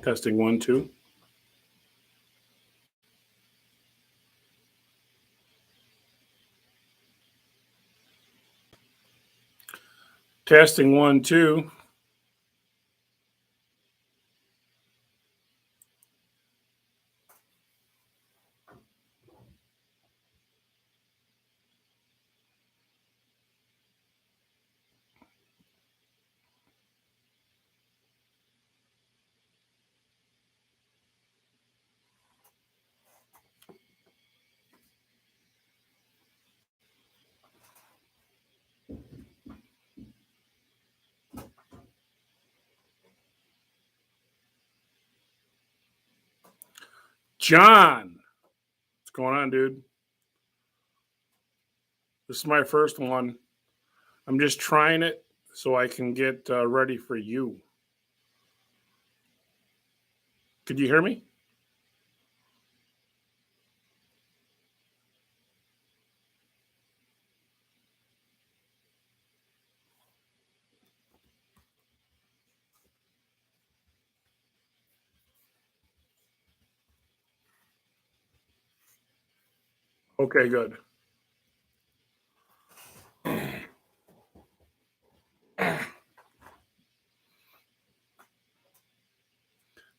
Testing 1, 2. Testing 1, 2. John, what's going on, dude? This is my first one. I'm just trying it so I can get ready for you. Could you hear me? Okay, good.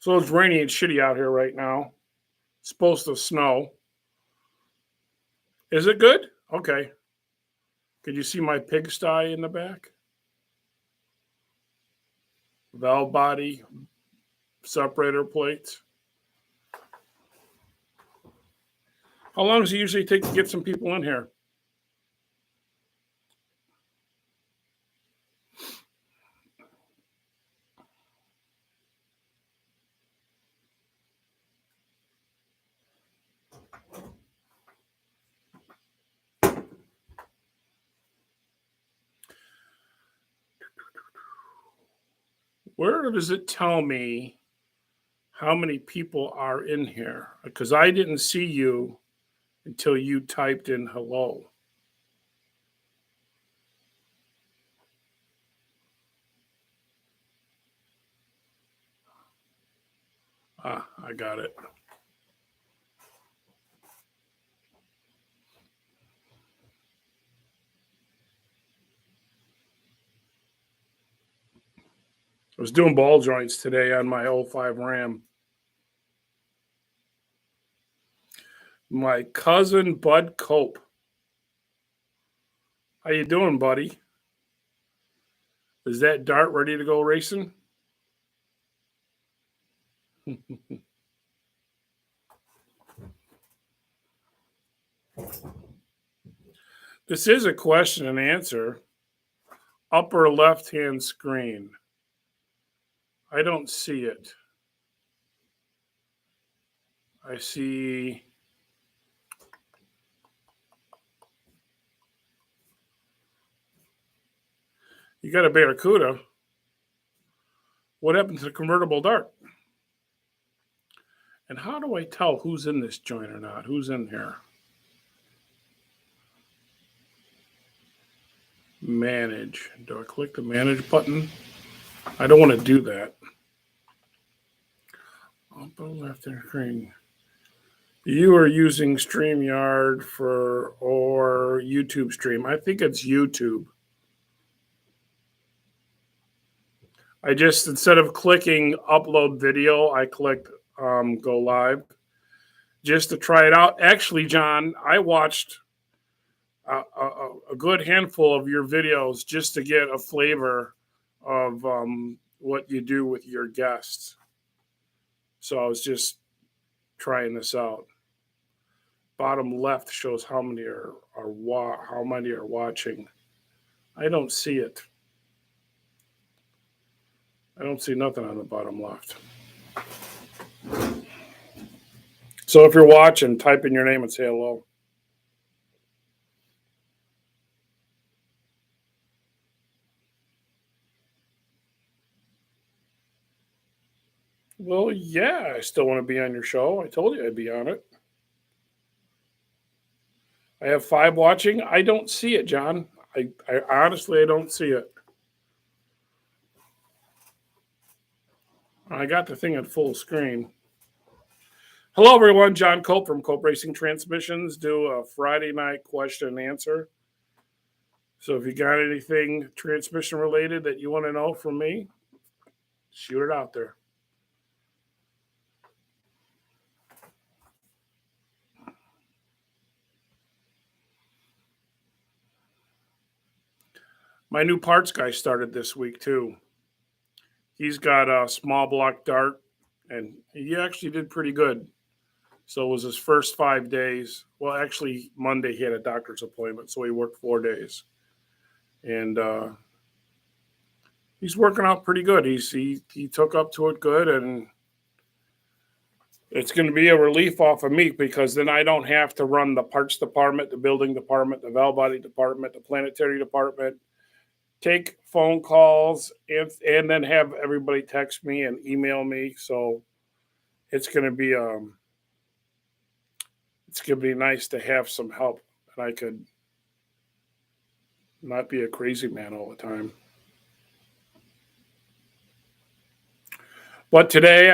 So it's rainy and shitty out here right now. It's supposed to snow. Is it good? Okay. Could you see my pigsty in the back? Valve body, separator plates. How long does it usually take to get some people in here? Where does it tell me how many people are in here? Because I didn't see you until you typed in hello. Ah, I got it. I was doing ball joints today on my 05 Ram. My cousin Bud Cope. How you doing, buddy? Is that dart ready to go racing? This is a question and answer. Upper left-hand screen. I don't see it. I see you got a Barracuda. What happened to the convertible dart? And how do I tell who's in this joint or not? Who's in here? Manage. Do I click the manage button? I don't want to do that. Upper left-hand screen. You are using StreamYard or YouTube stream. I think it's YouTube. I just, instead of clicking upload video, I clicked go live just to try it out. Actually, John, I watched a good handful of your videos just to get a flavor of what you do with your guests. So I was just trying this out. Bottom left shows how many are watching. I don't see it. I don't see nothing on the bottom left. So if you're watching, type in your name and say hello. Well, yeah, I still want to be on your show. I told you I'd be on it. I have 5 watching. I don't see it, John. I honestly, I don't see it. I got the thing at full screen. Hello, everyone. John Cope from Cope Racing Transmissions. Do a Friday night question and answer. So if you got anything transmission related that you want to know from me, shoot it out there. My new parts guy started this week too. He's got a small block dart, and he actually did pretty good. So it was his first 5 days. Well, actually, Monday he had a doctor's appointment, so he worked 4 days. And he's working out pretty good. He took up to it good, and it's going to be a relief off of me because then I don't have to run the parts department, the building department, the valve body department, the planetary department, take phone calls, and then have everybody text me and email me. So it's going to be nice to have some help, and I could not be a crazy man all the time. But today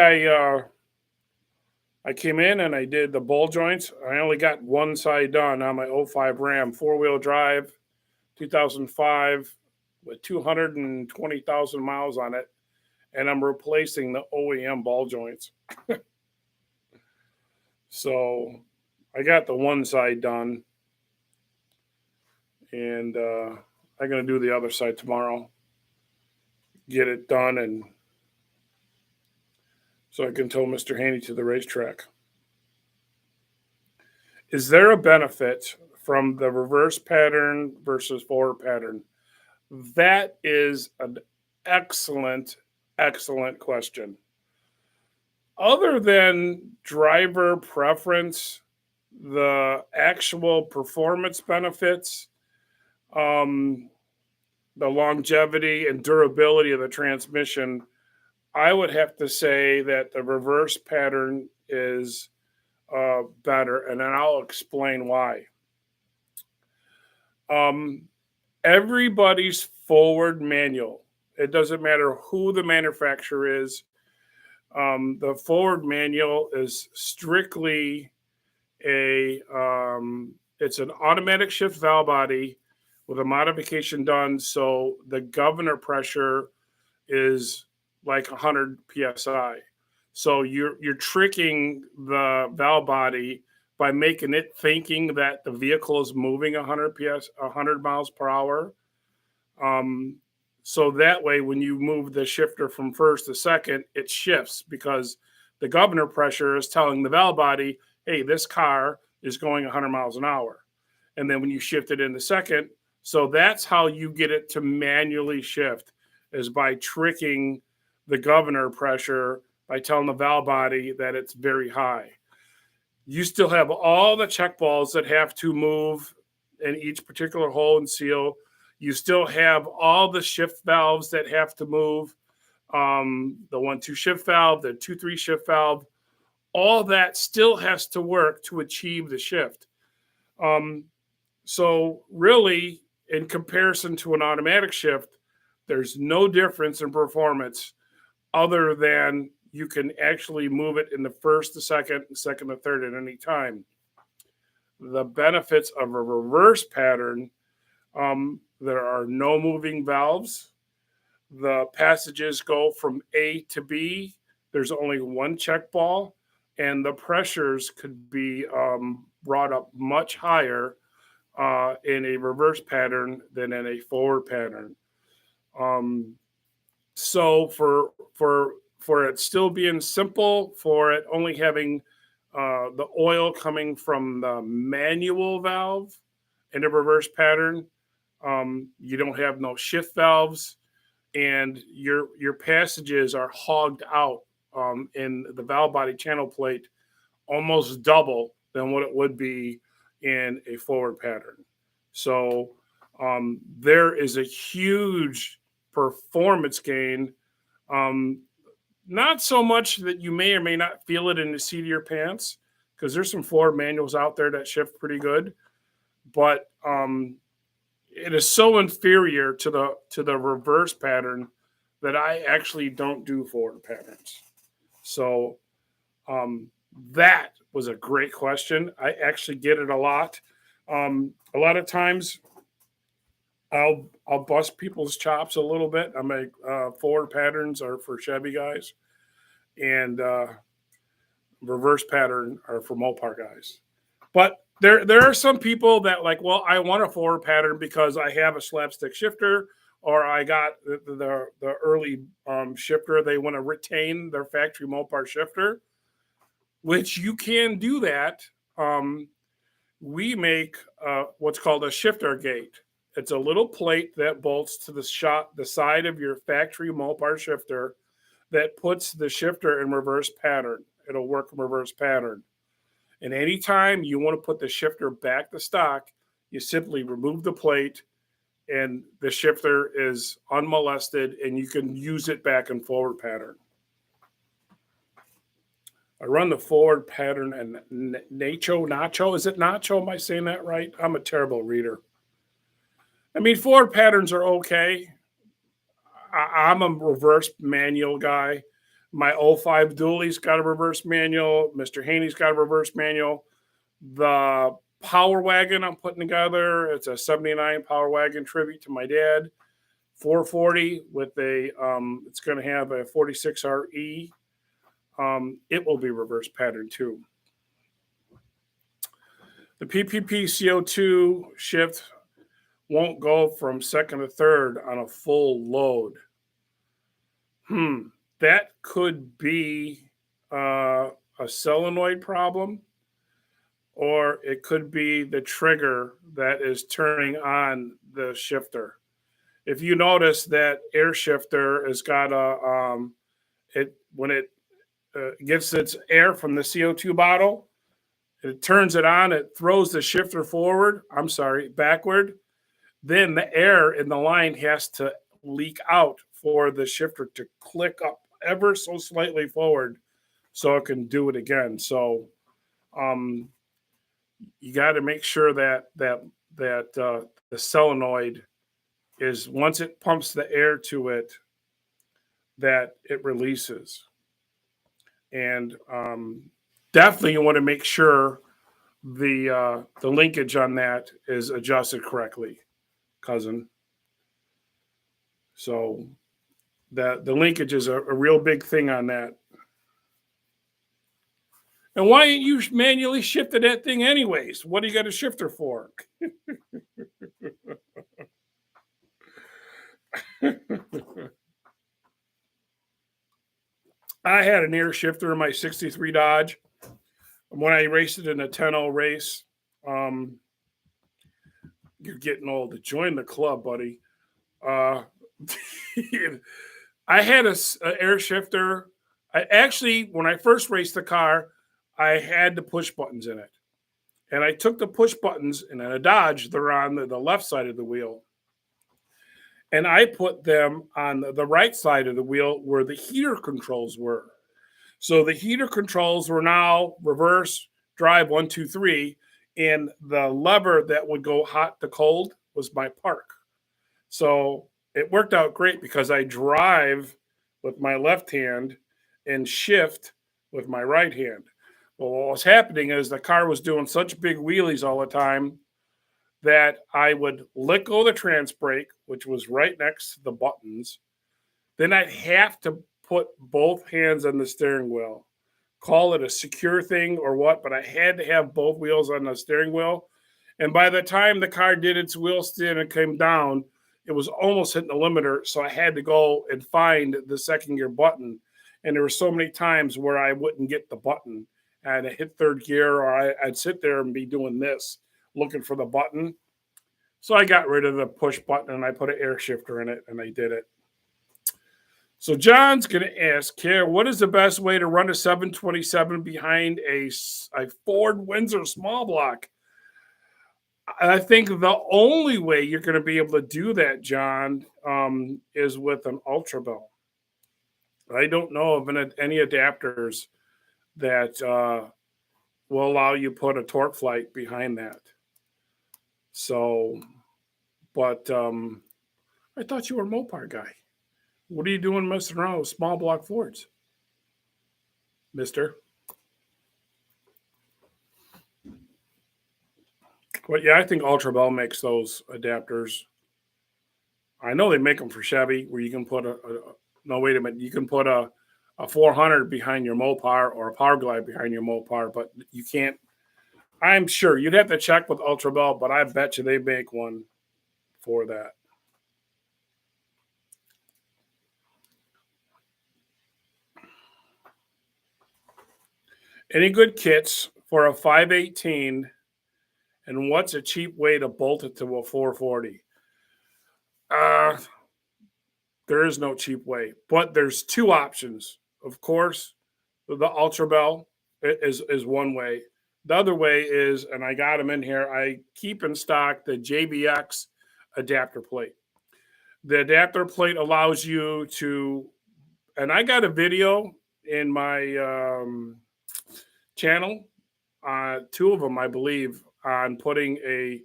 I came in and I did the ball joints. I only got one side done on my 05 Ram 4-wheel drive, 2005, with 220,000 miles on it, and I'm replacing the OEM ball joints. So I got the one side done, and I'm going to do the other side tomorrow, get it done, and so I can tow Mr. Haney to the racetrack. Is there a benefit from the reverse pattern versus forward pattern? That is an excellent, excellent question. Other than driver preference, the actual performance benefits, the longevity and durability of the transmission, I would have to say that the reverse pattern is better, and then I'll explain why. Everybody's forward manual, it doesn't matter who the manufacturer is, the forward manual is strictly it's an automatic shift valve body with a modification done so the governor pressure is like 100 psi. So you're tricking the valve body by making it thinking that the vehicle is moving 100 miles per hour. So that way, when you move the shifter from first to second, it shifts because the governor pressure is telling the valve body, hey, this car is going 100 miles an hour. And then when you shift it into second, so that's how you get it to manually shift, is by tricking the governor pressure by telling the valve body that it's very high. You still have all the check balls that have to move in each particular hole and seal. You still have all the shift valves that have to move, the 1-2 shift valve, the 2-3 shift valve. All that still has to work to achieve the shift. So really, in comparison to an automatic shift, there's no difference in performance other than you can actually move it in the first to second and second to third at any time. The benefits of a reverse pattern, there are no moving valves. The passages go from A to B. There's only one check ball, and the pressures could be brought up much higher in a reverse pattern than in a forward pattern. So for it still being simple, for it only having the oil coming from the manual valve in a reverse pattern, you don't have no shift valves, and your passages are hogged out in the valve body channel plate almost double than what it would be in a forward pattern. So there is a huge performance gain. Not so much that you may or may not feel it in the seat of your pants, because there's some forward manuals out there that shift pretty good, but it is so inferior to the reverse pattern that I actually don't do forward patterns. So that was a great question. I actually get it a lot. A lot of times I'll bust people's chops a little bit. I make forward patterns are for Chevy guys, and reverse pattern are for Mopar guys. But there are some people that like, well, I want a forward pattern because I have a slapstick shifter, or I got the early shifter. They want to retain their factory Mopar shifter, which you can do that. We make what's called a shifter gate. It's a little plate that bolts to the side of your factory Mopar shifter that puts the shifter in reverse pattern. It'll work in reverse pattern. And anytime you want to put the shifter back to stock, you simply remove the plate and the shifter is unmolested and you can use it back in forward pattern. I run the forward pattern and Nacho. Is it Nacho? Am I saying that right? I'm a terrible reader. I mean, forward patterns are okay. I'm a reverse manual guy. My 05 Dually's got a reverse manual. Mr. Haney's got a reverse manual. The Power Wagon I'm putting together, it's a 79 Power Wagon tribute to my dad. 440 with it's going to have a 46 RE. It will be reverse pattern too. The PPP CO2 shift won't go from second to third on a full load. That could be a solenoid problem, or it could be the trigger that is turning on the shifter. If you notice that air shifter has got when it gets its air from the CO2 bottle, it turns it on, it throws the shifter backward. Then the air in the line has to leak out for the shifter to click up ever so slightly forward so it can do it again. So you got to make sure that the solenoid is, once it pumps the air to it, that it releases. And definitely you want to make sure the linkage on that is adjusted correctly, cousin. So the linkage is a real big thing on that. And why ain't you manually shifted that thing anyways? What do you got a shifter for? I had an air shifter in my 63 Dodge when I raced it in a 10-0 race. You're getting old. To join the club, buddy. I had an air shifter. When I first raced the car, I had the push buttons in it. And I took the push buttons, and in a Dodge, they're on the left side of the wheel. And I put them on the right side of the wheel where the heater controls were. So the heater controls were now reverse drive 1, 2, 3. And the lever that would go hot to cold was my park. So it worked out great because I drive with my left hand and shift with my right hand. Well, what was happening is the car was doing such big wheelies all the time that I would let go of the trans brake, which was right next to the buttons. Then I'd have to put both hands on the steering wheel. Call it a secure thing or what, but I had to have both wheels on the steering wheel. And by the time the car did its wheel spin and came down, it was almost hitting the limiter. So I had to go and find the second gear button. And there were so many times where I wouldn't get the button. I had to hit third gear, or I'd sit there and be doing this, looking for the button. So I got rid of the push button and I put an air shifter in it and I did it. So John's going to ask here, what is the best way to run a 727 behind a Ford Windsor small block? I think the only way you're going to be able to do that, John, is with an Ultra Bell. I don't know of any adapters that will allow you to put a torque flight behind that. So, but I thought you were a Mopar guy. What are you doing messing around with small block Fords, mister? But yeah, I think Ultra Bell makes those adapters. I know they make them for Chevy where you can put no, wait a minute. You can put a 400 behind your Mopar or a Power Glide behind your Mopar, but you can't. I'm sure you'd have to check with Ultra Bell, but I bet you they make one for that. Any good kits for a 518, and what's a cheap way to bolt it to a 440? Uh, there is no cheap way, but there's two options. Of course, the Ultra Bell is one way. The other way is, and I got them in here, I keep in stock the JBX adapter plate. The adapter plate allows you to, and I got a video in my channel, two of them, I believe, on putting a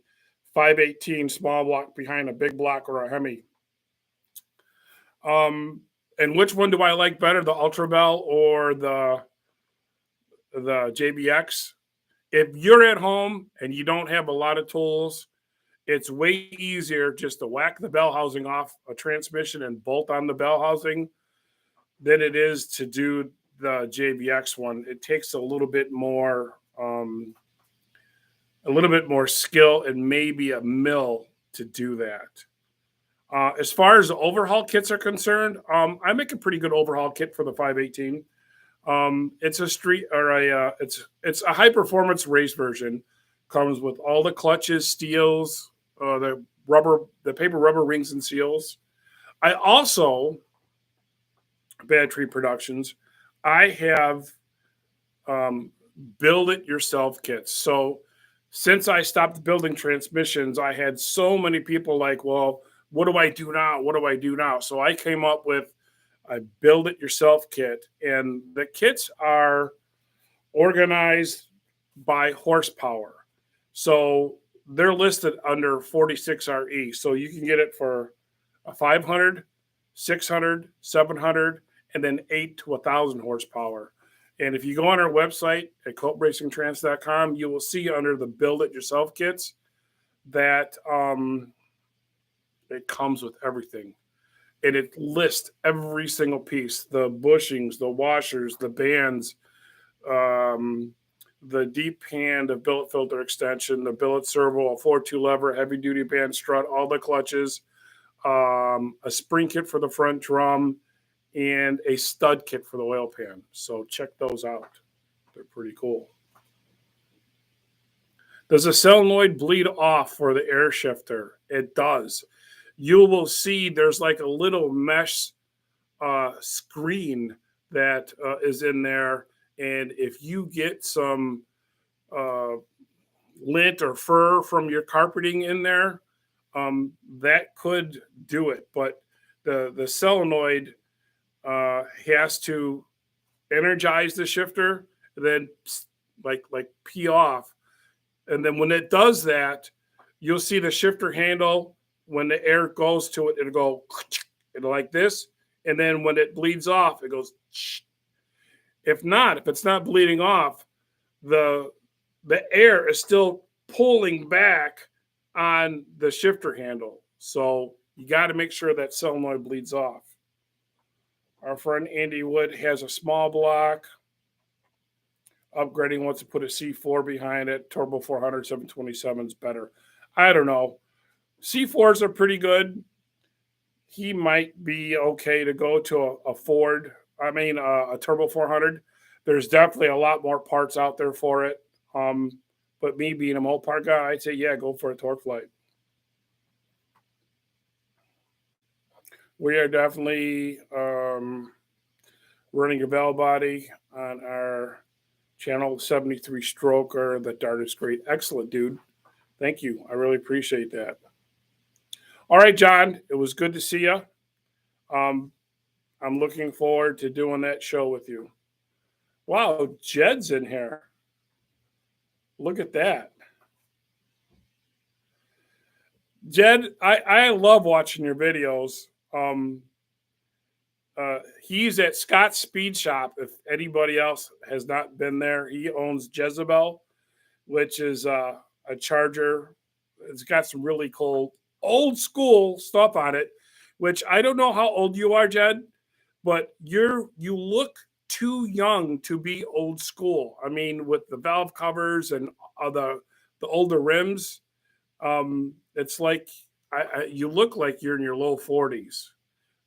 518 small block behind a big block or a Hemi. And which one do I like better, the Ultra Bell or the JBX? If you're at home and you don't have a lot of tools, it's way easier just to whack the bell housing off a transmission and bolt on the bell housing than it is to do the JBX one. It takes a little bit more skill and maybe a mill to do that. As far as the overhaul kits are concerned, I make a pretty good overhaul kit for the 518. It's a street or it's a high performance race version. Comes with all the clutches, steels, the paper rubber rings and seals. I also, Battery Productions, I have build it yourself kits. So since I stopped building transmissions, I had so many people like, well, what do I do now? What do I do now? So I came up with a build it yourself kit, and the kits are organized by horsepower. So they're listed under 46 RE. So you can get it for a 500, 600, 700, and then 8 to 1,000 horsepower. And if you go on our website at coatracingtrans.com, you will see under the build it yourself kits that it comes with everything. And it lists every single piece, the bushings, the washers, the bands, the deep pan, the billet filter extension, the billet servo, a 4-2 lever, heavy duty band strut, all the clutches, a spring kit for the front drum, and a stud kit for the oil pan. So check those out. They're pretty cool. Does a solenoid bleed off for the air shifter? It does. You will see there's like a little mesh screen that is in there. And if you get some lint or fur from your carpeting in there, that could do it. But the solenoid has to energize the shifter, then like pee off. And then when it does that, you'll see the shifter handle, when the air goes to it, it'll go like this. And then when it bleeds off, it goes. If it's not bleeding off, the air is still pulling back on the shifter handle. So you got to make sure that solenoid bleeds off. Our friend Andy Wood has a small block. Upgrading wants to put a C4 behind it. Turbo 400, 727 is better. I don't know. C4s are pretty good. He might be okay to go to a Ford. A Turbo 400. There's definitely a lot more parts out there for it. But me being a Mopar guy, I'd say, yeah, go for a Torque Flight. We are definitely running a valve body on our channel, 73 stroker. The Dart is great. Excellent, dude. Thank you. I really appreciate that. All right, John, it was good to see you. I'm looking forward to doing that show with you. Wow, Jed's in here. Look at that. Jed, I love watching your videos. He's at Scott's Speed Shop. If anybody else has not been there, he owns Jezebel, which is a charger. It's got some really cool old school stuff on it, which I don't know how old you are, Jed, but you look too young to be old school. I mean, with the valve covers and the older rims, it's like you look like you're in your low 40s.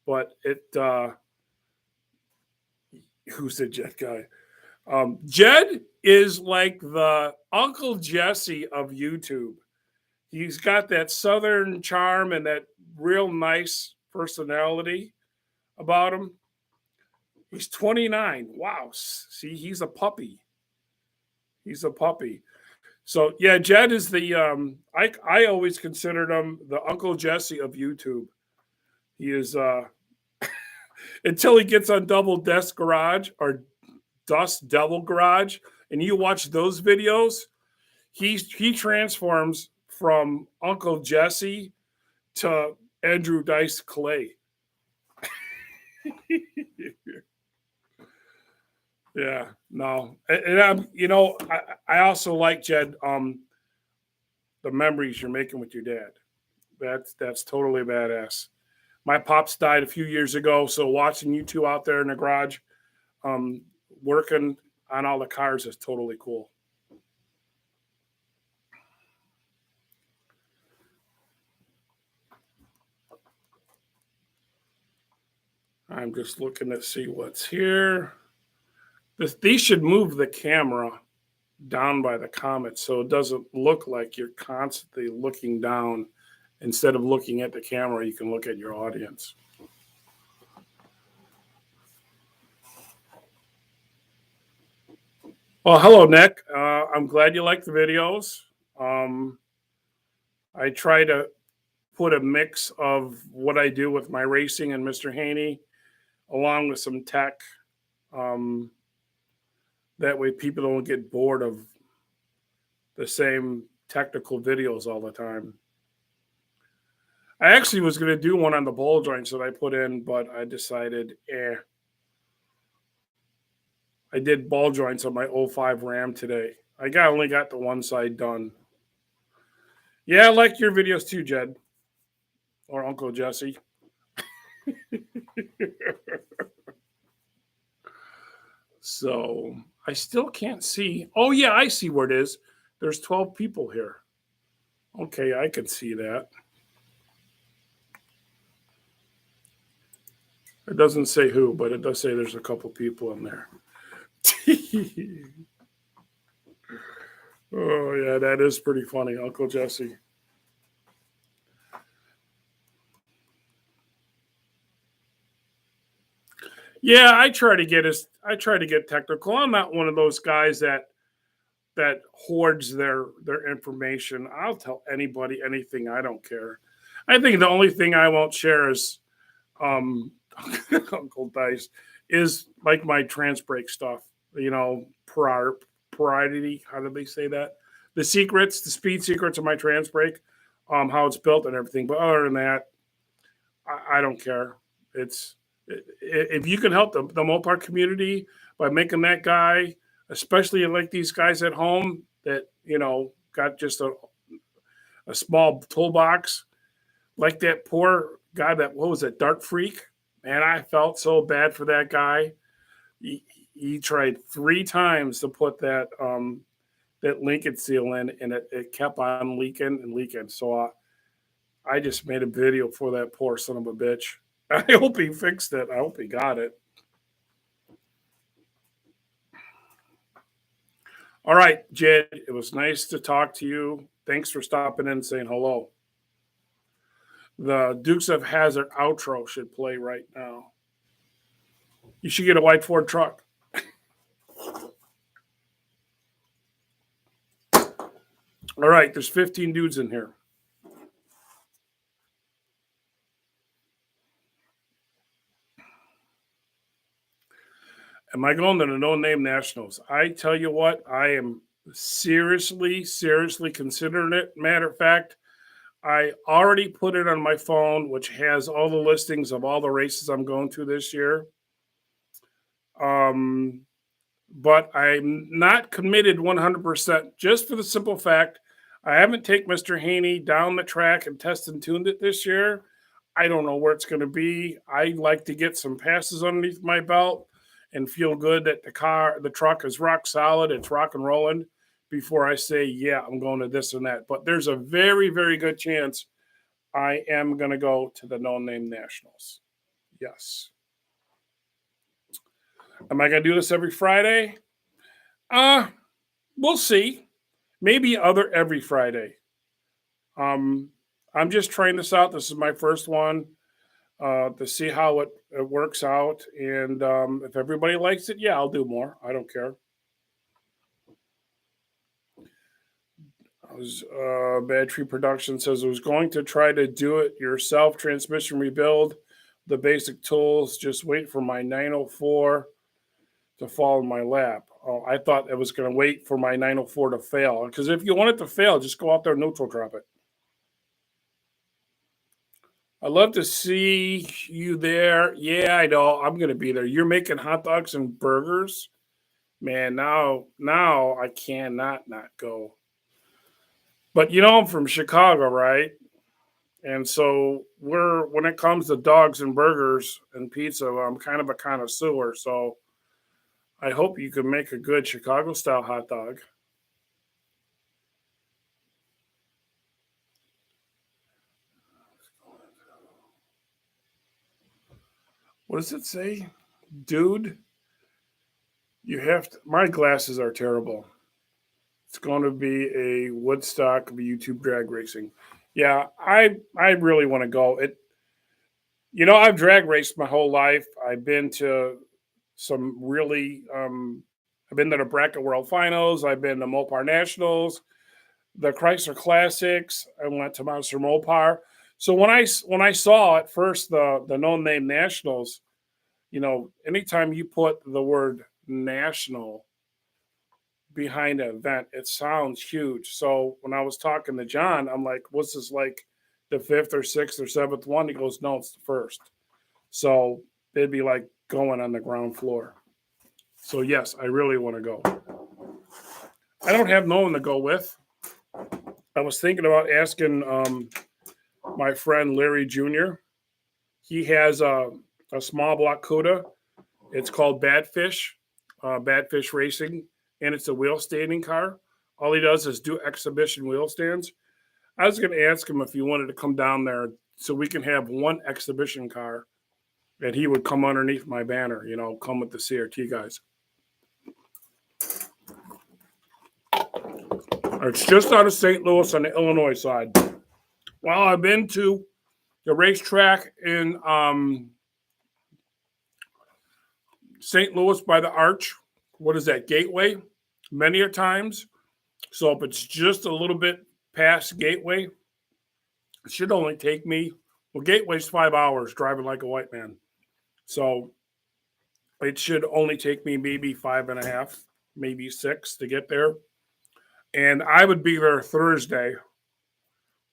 But who's the Jed guy? Jed is like the Uncle Jesse of YouTube. He's got that Southern charm and that real nice personality about him. He's 29. Wow. See, he's a puppy. He's a puppy. So yeah, Jed is the I always considered him the Uncle Jesse of YouTube. He is until he gets on Double Desk Garage or Dust Devil Garage, and you watch those videos, he transforms from Uncle Jesse to Andrew Dice Clay. Yeah, no, and I also like Jed. The memories you're making with your dad. That's totally badass. My pops died a few years ago, so watching you two out there in the garage, working on all the cars is totally cool. I'm just looking to see what's here. These should move the camera down by the comments so it doesn't look like you're constantly looking down. Instead of looking at the camera, you can look at your audience. Well, hello, Nick. I'm glad you like the videos. I try to put a mix of what I do with my racing and Mr. Haney, along with some tech. That way people don't get bored of the same technical videos all the time. I actually was going to do one on the ball joints that I put in, but I decided, I did ball joints on my 05 Ram today. I only got the one side done. Yeah, I like your videos too, Jed. Or Uncle Jesse. So I still can't see. Oh, yeah, I see where it is. There's 12 people here. Okay, I can see that. It doesn't say who, but it does say there's a couple people in there. Oh, yeah, that is pretty funny, Uncle Jesse. Yeah, I try to get technical. I'm not one of those guys that hoards their information. I'll tell anybody anything. I don't care. I think the only thing I won't share is Uncle Dice is like my trans brake stuff. Priority. How do they say that? The secrets, the speed secrets of my trans brake, how it's built and everything. But other than that, I don't care. If you can help the Mopar community by making that guy, especially like these guys at home that got just a small toolbox, like that poor guy what was it, Dark Freak? Man, I felt so bad for that guy. He tried 3 times to put that linkage seal in, and it kept on leaking and leaking. So I just made a video for that poor son of a bitch. I hope he fixed it. I hope he got it. All right, Jed, it was nice to talk to you. Thanks for stopping in and saying hello. The Dukes of Hazzard outro should play right now. You should get a white Ford truck. All right, there's 15 dudes in here. Am I going to the no-name nationals? I tell you what, I am seriously considering it. Matter of fact, I already put it on my phone, which has all the listings of all the races I'm going to this year. But I'm not committed 100% just for the simple fact I haven't taken Mr. Haney down the track and tested and tuned it this year. I don't know where it's going to be. I like to get some passes underneath my belt and feel good that the truck is rock solid, it's rock and rolling before I say, yeah, I'm going to this and that. But there's a very, very good chance I am going to go to the No Name Nationals. Yes. Am I going to do this every Friday? We'll see. Maybe every Friday. I'm just trying this out. This is my first one to see how it works out. And if everybody likes it, yeah, I'll do more. I don't care. Battery Production says I was going to try to do it yourself, transmission rebuild, the basic tools. Just wait for my 904 to fall in my lap. Oh, I thought it was going to wait for my 904 to fail. Because if you want it to fail, just go out there and neutral drop it. I'd love to see you there. Yeah, I know. I'm going to be there. You're making hot dogs and burgers. Man, now I cannot not go. But I'm from Chicago, right? And so when it comes to dogs and burgers and pizza, I'm kind of a connoisseur. So I hope you can make a good Chicago style hot dog. What does it say? Dude, you have to. My glasses are terrible. It's going to be a Woodstock of YouTube drag racing. Yeah, I really want to go. I've drag raced my whole life. I've been to some really. I've been to the Bracket World Finals. I've been to Mopar Nationals, the Chrysler Classics. I went to Monster Mopar. So when I saw at first the No Name Nationals, anytime you put the word national behind an event, it sounds huge. So when I was talking to John, I'm like, what's this, like the fifth or sixth or seventh one? He goes, no, it's the first. So it'd be like going on the ground floor. So yes, I really want to go. I don't have no one to go with. I was thinking about asking my friend Larry Jr. He has a small block CUDA. It's called Badfish Racing, and it's a wheel standing car. All he does is do exhibition wheel stands. I was going to ask him if he wanted to come down there so we can have one exhibition car and he would come underneath my banner, come with the CRT guys. It's just out of St. Louis on the Illinois side. Well, I've been to the racetrack in St. Louis by the Arch. What is that, Gateway? Many a times. So if it's just a little bit past Gateway, it should only take me, Gateway's 5 hours driving like a white man. So it should only take me maybe 5.5, maybe 6 to get there. And I would be there Thursday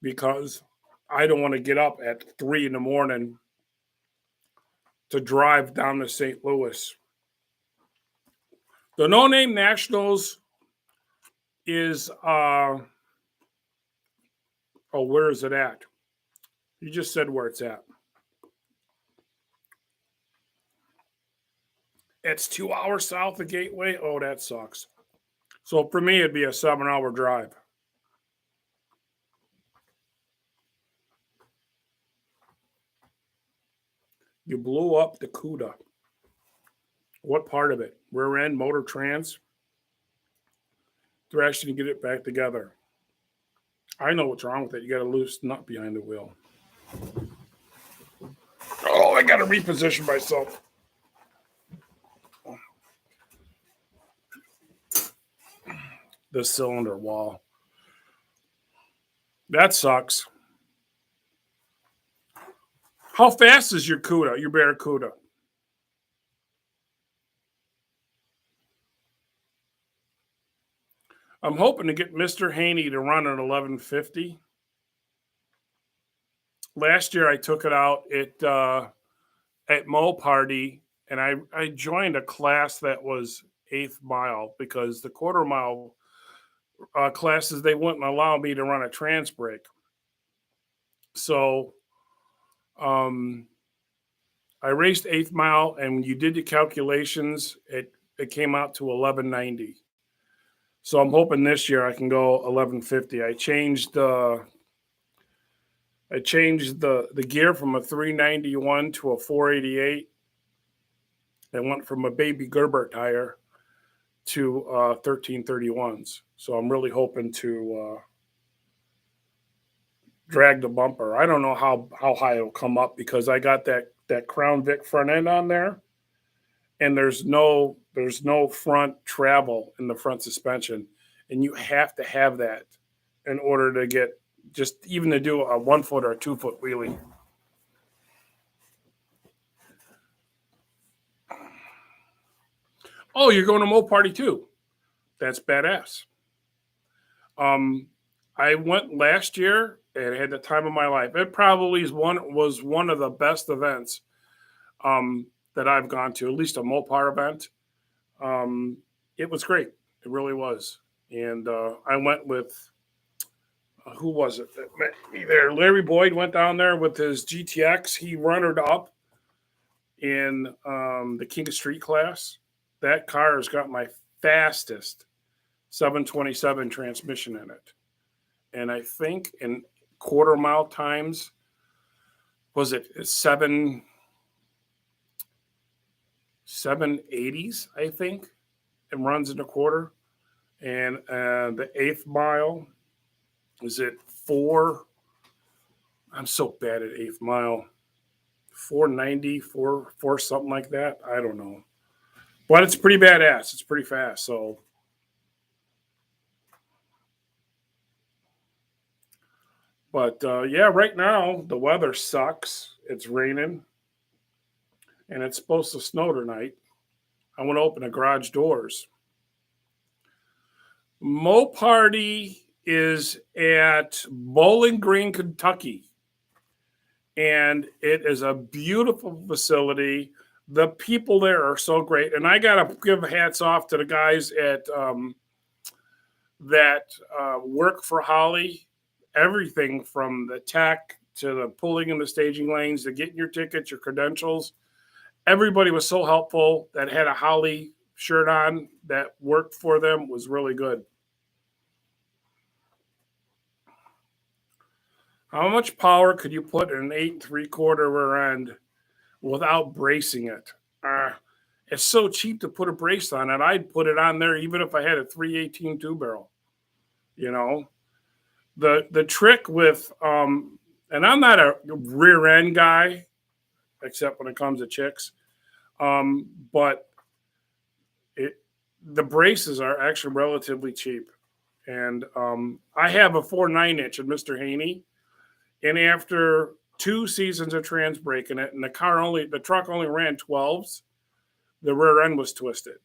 because I don't want to get up at 3 in the morning to drive down to St. Louis. The No Name Nationals is, where is it at? You just said where it's at. It's 2 hours south of Gateway. Oh, that sucks. So for me, it'd be a 7-hour drive. You blew up the CUDA. What part of it? Rear end, motor, trans? Thrashing to get it back together. I know what's wrong with it. You got a loose nut behind the wheel. Oh, I got to reposition myself. The cylinder wall. That sucks. How fast is your CUDA, your Barracuda? I'm hoping to get Mr. Haney to run an 1150. last year I took it out at Mo Party, and I joined a class that was eighth mile because the quarter mile classes they wouldn't allow me to run a trans brake. So um, I raced eighth mile, and when you did the calculations, it came out to 1190. So I'm hoping this year I can go 1150. I changed the gear from a 391 to a 488. I went from a baby Gerber tire to 1331s. So I'm really hoping to drag the bumper. I don't know how high it'll come up because I got that Crown Vic front end on there, and there's no front travel in the front suspension, and you have to have that in order to get just even to do a 1 foot or a 2 foot wheelie. Oh, you're going to Mo Party too? That's badass. I went last year and had the time of my life. It probably was one of the best events that I've gone to, at least a Mopar event. It was great. It really was. And I went with, who was it that met me there? Larry Boyd went down there with his GTX. He runnered up in the King of Street class. That car has got my fastest 727 transmission in it. And I think in quarter mile times, was it 780s, I think. It runs in a quarter. And the eighth mile, is it 4? I'm so bad at eighth mile. 490, 4 something like that. I don't know. But it's pretty badass. It's pretty fast. So but yeah, right now the weather sucks. It's raining. And it's supposed to snow tonight. I want to open the garage doors. Mo Party is at Bowling Green, Kentucky. And it is a beautiful facility. The people there are so great. And I got to give hats off to the guys at that work for Holly. Everything from the tech to the pulling in the staging lanes to getting your tickets, your credentials. Everybody was so helpful that had a Holly shirt on that worked for them was really good. How much power could you put in an 8 3/4 rear end without bracing it? It's so cheap to put a brace on it. I'd put it on there even if I had a 318 two barrel. You know, the trick with and I'm not a rear end guy, except when it comes to chicks. But the braces are actually relatively cheap. And I have a 4.9 inch at Mr. Haney. And after 2 seasons of trans braking it, and the truck only ran 12s, the rear end was twisted.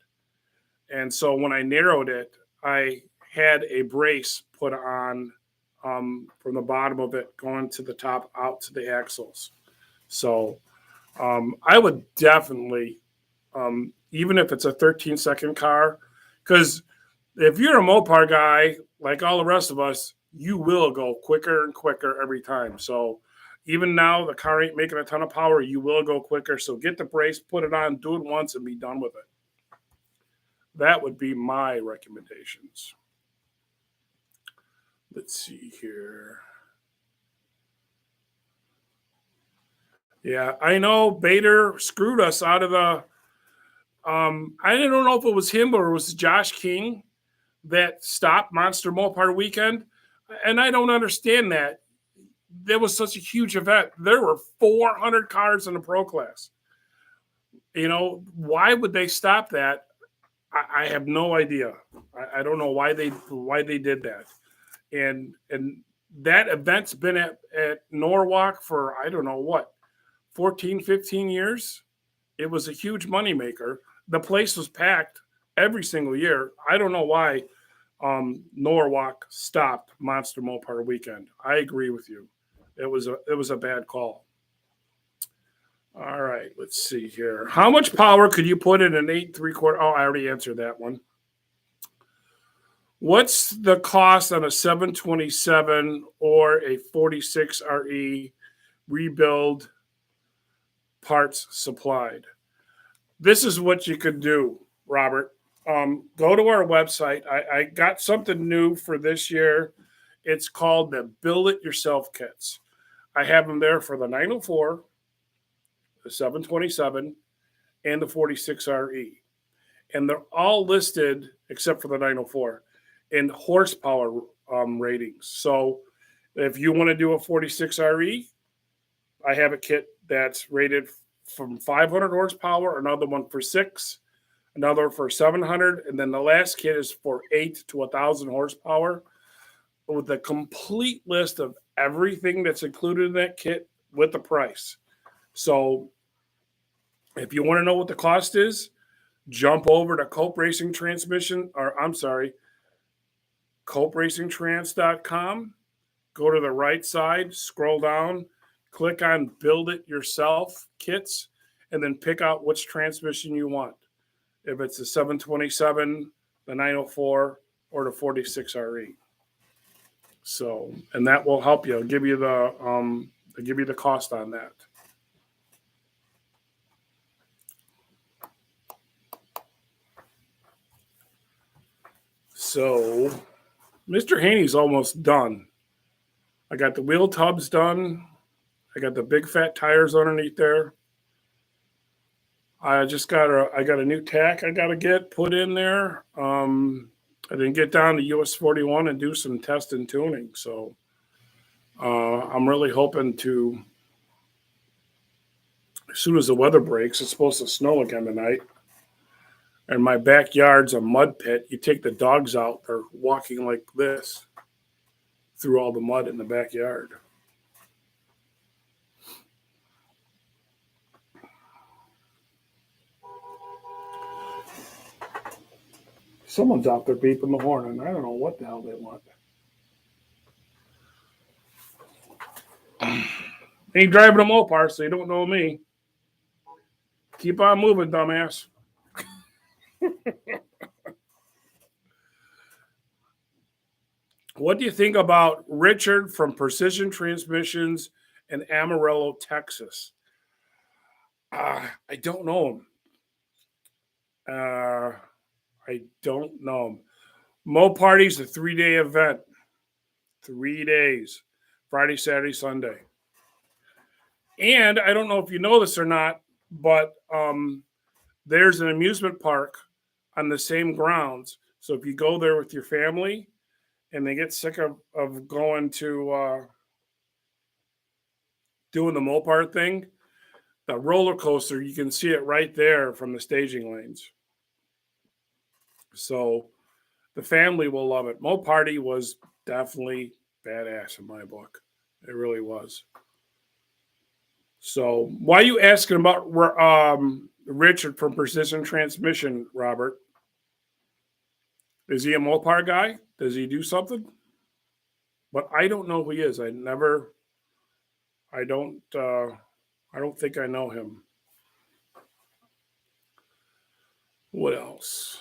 And so when I narrowed it, I had a brace put on from the bottom of it going to the top out to the axles. So I would definitely, even if it's a 13-second car, because if you're a Mopar guy, like all the rest of us, you will go quicker and quicker every time. So even now, the car ain't making a ton of power, you will go quicker. So get the brace, put it on, do it once, and be done with it. That would be my recommendations. Let's see here. Yeah, I know Bader screwed us out of the. I don't know if it was him or it was Josh King that stopped Monster Mopar Weekend, and I don't understand that. There was such a huge event. There were 400 cars in the pro class. You know, why would they stop that? I have no idea. I don't know why they did that. And that event's been at Norwalk for, I don't know what, 14, 15 years. It was a huge moneymaker. The place was packed every single year. I don't know why Norwalk stopped Monster Mopar Weekend. I agree with you. It was a bad call. All right, let's see here. How much power could you put in an 8 3/4? Oh, I already answered that one. What's the cost on a 727 or a 46 RE rebuild parts supplied? This is what you could do, Robert. Go to our website. I got something new for this year. It's called the Build It Yourself kits. I have them there for the 904, the 727, and the 46 RE. And they're all listed, except for the 904, in horsepower ratings. So if you want to do a 46 RE, I have a kit that's rated from 500 horsepower, another one for 6, another for 700, and then the last kit is for 8 to 1,000 horsepower with a complete list of everything that's included in that kit with the price. So if you want to know what the cost is, jump over to coperacingtrans.com, go to the right side, scroll down, click on Build It Yourself kits, and then pick out which transmission you want. If it's the 727, the 904, or the 46 RE. So, and that will help you. I'll give you the cost on that. So, Mr. Haney's almost done. I got the wheel tubs done. I got the big fat tires underneath there. I got a new tack I got to get put in there. I didn't get down to US 41 and do some test and tuning. So I'm really hoping to, as soon as the weather breaks, it's supposed to snow again tonight. And my backyard's a mud pit. You take the dogs out, they're walking like this through all the mud in the backyard. Someone's out there beeping the horn, and I don't know what the hell they want. Ain't driving a Mopar, so you don't know me. Keep on moving, dumbass. What do you think about Richard from Precision Transmissions in Amarillo, Texas? I don't know him. I don't know him. Moparty's a 3-day event. 3 days. Friday, Saturday, Sunday. And I don't know if you know this or not, but there's an amusement park on the same grounds. So if you go there with your family and they get sick of going to doing the Mopar thing, the roller coaster, you can see it right there from the staging lanes. So the family will love it. Moparty was definitely badass in my book. It really was. So why are you asking about Richard from Precision Transmission, Robert? Is he a Mopar guy? Does he do something? But I don't know who he is. I don't think I know him. What else?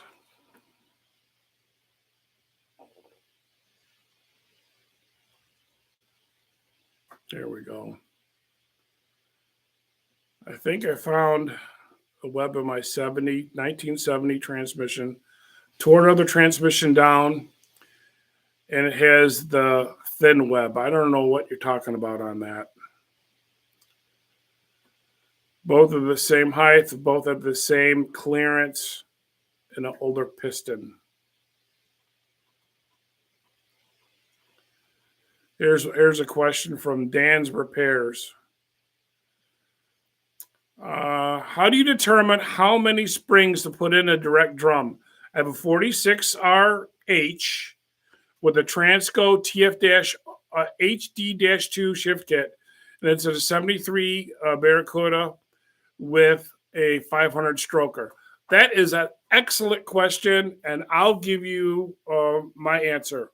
There we go. I think I found a web of my 1970 transmission. Tore another transmission down, and it has the thin web. I don't know what you're talking about on that. Both of the same height, both have the same clearance, and an older piston. Here's a question from Dan's Repairs. How do you determine how many springs to put in a direct drum? I have a 46RH with a Transco TF-HD-2 shift kit, and it's a 73 Barracuda with a 500 stroker. That is an excellent question, and I'll give you my answer.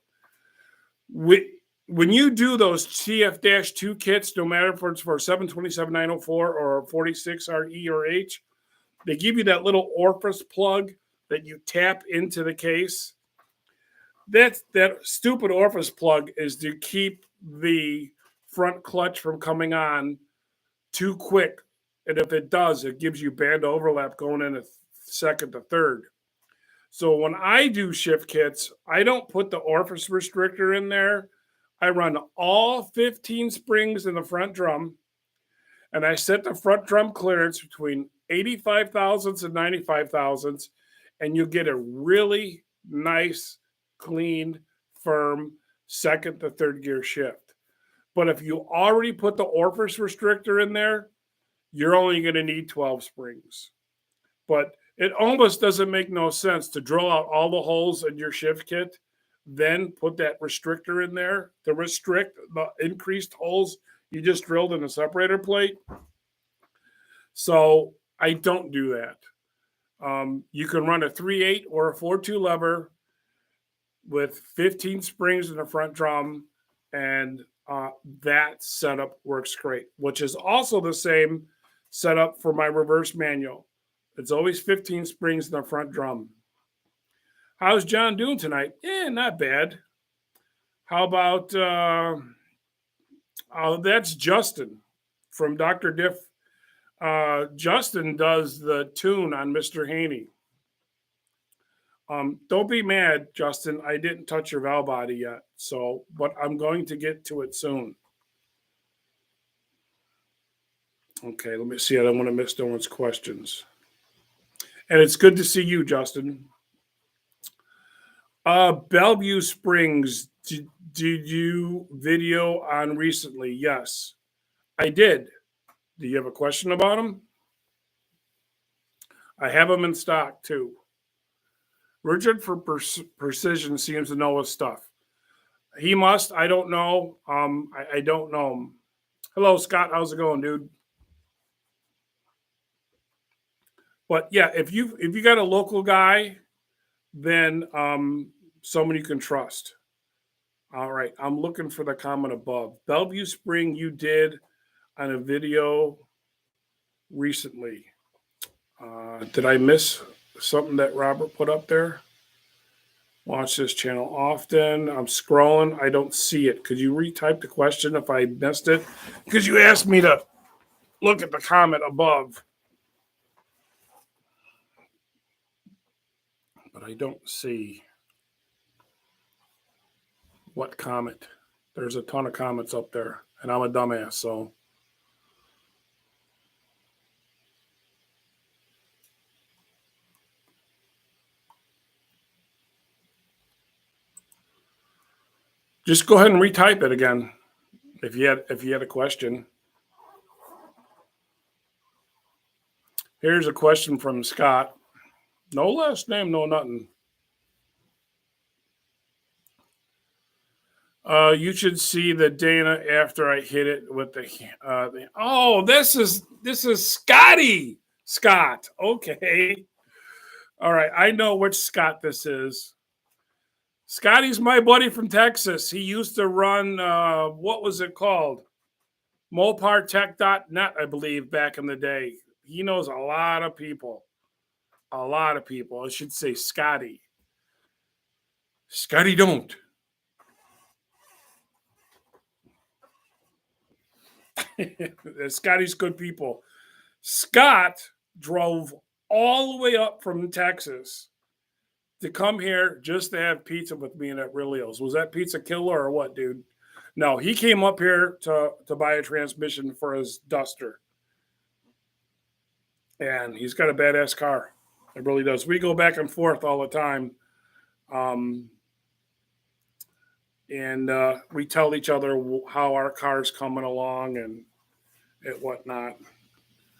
when you do those TF-2 kits, no matter if it's for 727-904 or 46RE or H, they give you that little orifice plug that you tap into the case. That stupid orifice plug is to keep the front clutch from coming on too quick. And if it does, it gives you band overlap going in a second to third. So when I do shift kits, I don't put the orifice restrictor in there. I run all 15 springs in the front drum, and I set the front drum clearance between 85 thousandths and 95 thousandths, and you get a really nice, clean, firm second to third gear shift. But if you already put the orifice restrictor in there, you're only going to need 12 springs. But it almost doesn't make no sense to drill out all the holes in your shift kit, then put that restrictor in there to restrict the increased holes you just drilled in the separator plate. So I don't do that. You can run a 3/8 or a 4/2 lever with 15 springs in the front drum, and that setup works great, which is also the same setup for my reverse manual. It's always 15 springs in the front drum. How's John doing tonight? Not bad. How about, that's Justin from Dr. Diff. Justin does the tune on Mr. Haney. Don't be mad, Justin. I didn't touch your valve body yet, but I'm going to get to it soon. Okay, let me see. I don't want to miss no one's questions. And it's good to see you, Justin. Bellevue Springs, did you video on recently? Yes, I did. Do you have a question about them? I have them in stock too. Richard for Precision seems to know his stuff. He must. I don't know. I don't know him. Hello, Scott. How's it going, dude? But yeah, if you got a local guy, then someone you can trust. All right, I'm looking for the comment above. Bellevue Spring, you did on a video recently. Did I miss something that Robert put up there? Watch this channel often. I'm scrolling. I don't see it. Could you retype the question if I missed it? Because you asked me to look at the comment above. But I don't see what comment. There's a ton of comments up there, and I'm a dumbass, so. Just go ahead and retype it again if you had a question. Here's a question from Scott. No last name, no nothing. You should see the Dana after I hit it with the oh, this is Scotty. Scott. Okay. All right. I know which Scott this is. Scotty's my buddy from Texas. He used to run what was it called? Mopartech.net, I believe, back in the day. He knows a lot of people. A lot of people. I should say Scotty. Scotty don't. Scotty's good people. Scott drove all the way up from Texas to come here just to have pizza with me at Rilio's. Was that pizza killer or what, dude? No, he came up here to buy a transmission for his Duster. And he's got a badass car. It really does. We go back and forth all the time. And we tell each other how our car's coming along and whatnot.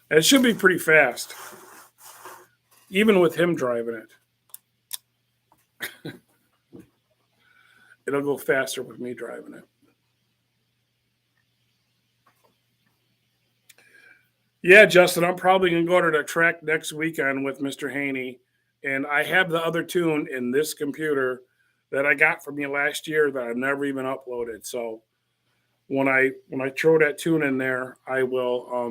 And it should be pretty fast, even with him driving it. It'll go faster with me driving it. Yeah, Justin, I'm probably going to go to the track next weekend with Mr. Haney. And I have the other tune in this computer that I got from you last year that I've never even uploaded. So when I throw that tune in there, I will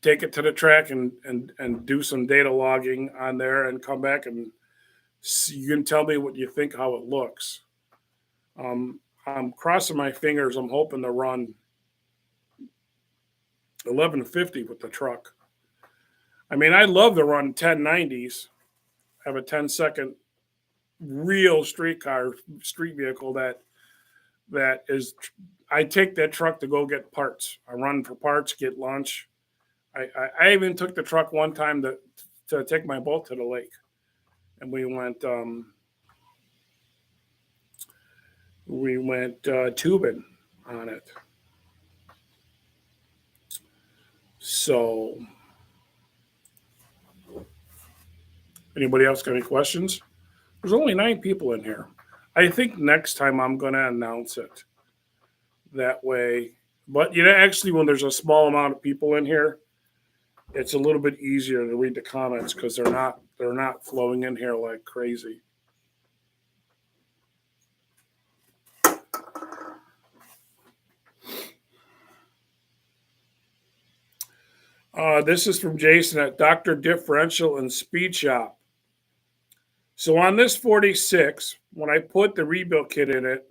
take it to the track and do some data logging on there and come back and you can tell me what you think, how it looks. I'm crossing my fingers. I'm hoping to run 1150 with the truck. I mean, I'd love to run 1090s, have a 10-second real street vehicle that is. I take that truck to go get parts. I run for parts, get lunch. I even took the truck one time to take my boat to the lake, and we went tubing on it. So, anybody else got any questions? There's only 9 people in here. I think next time I'm going to announce it that way. But actually, when there's a small amount of people in here, it's a little bit easier to read the comments because they're not flowing in here like crazy. This is from Jason at Dr. Differential and Speed Shop. So on this 46, when I put the rebuild kit in it,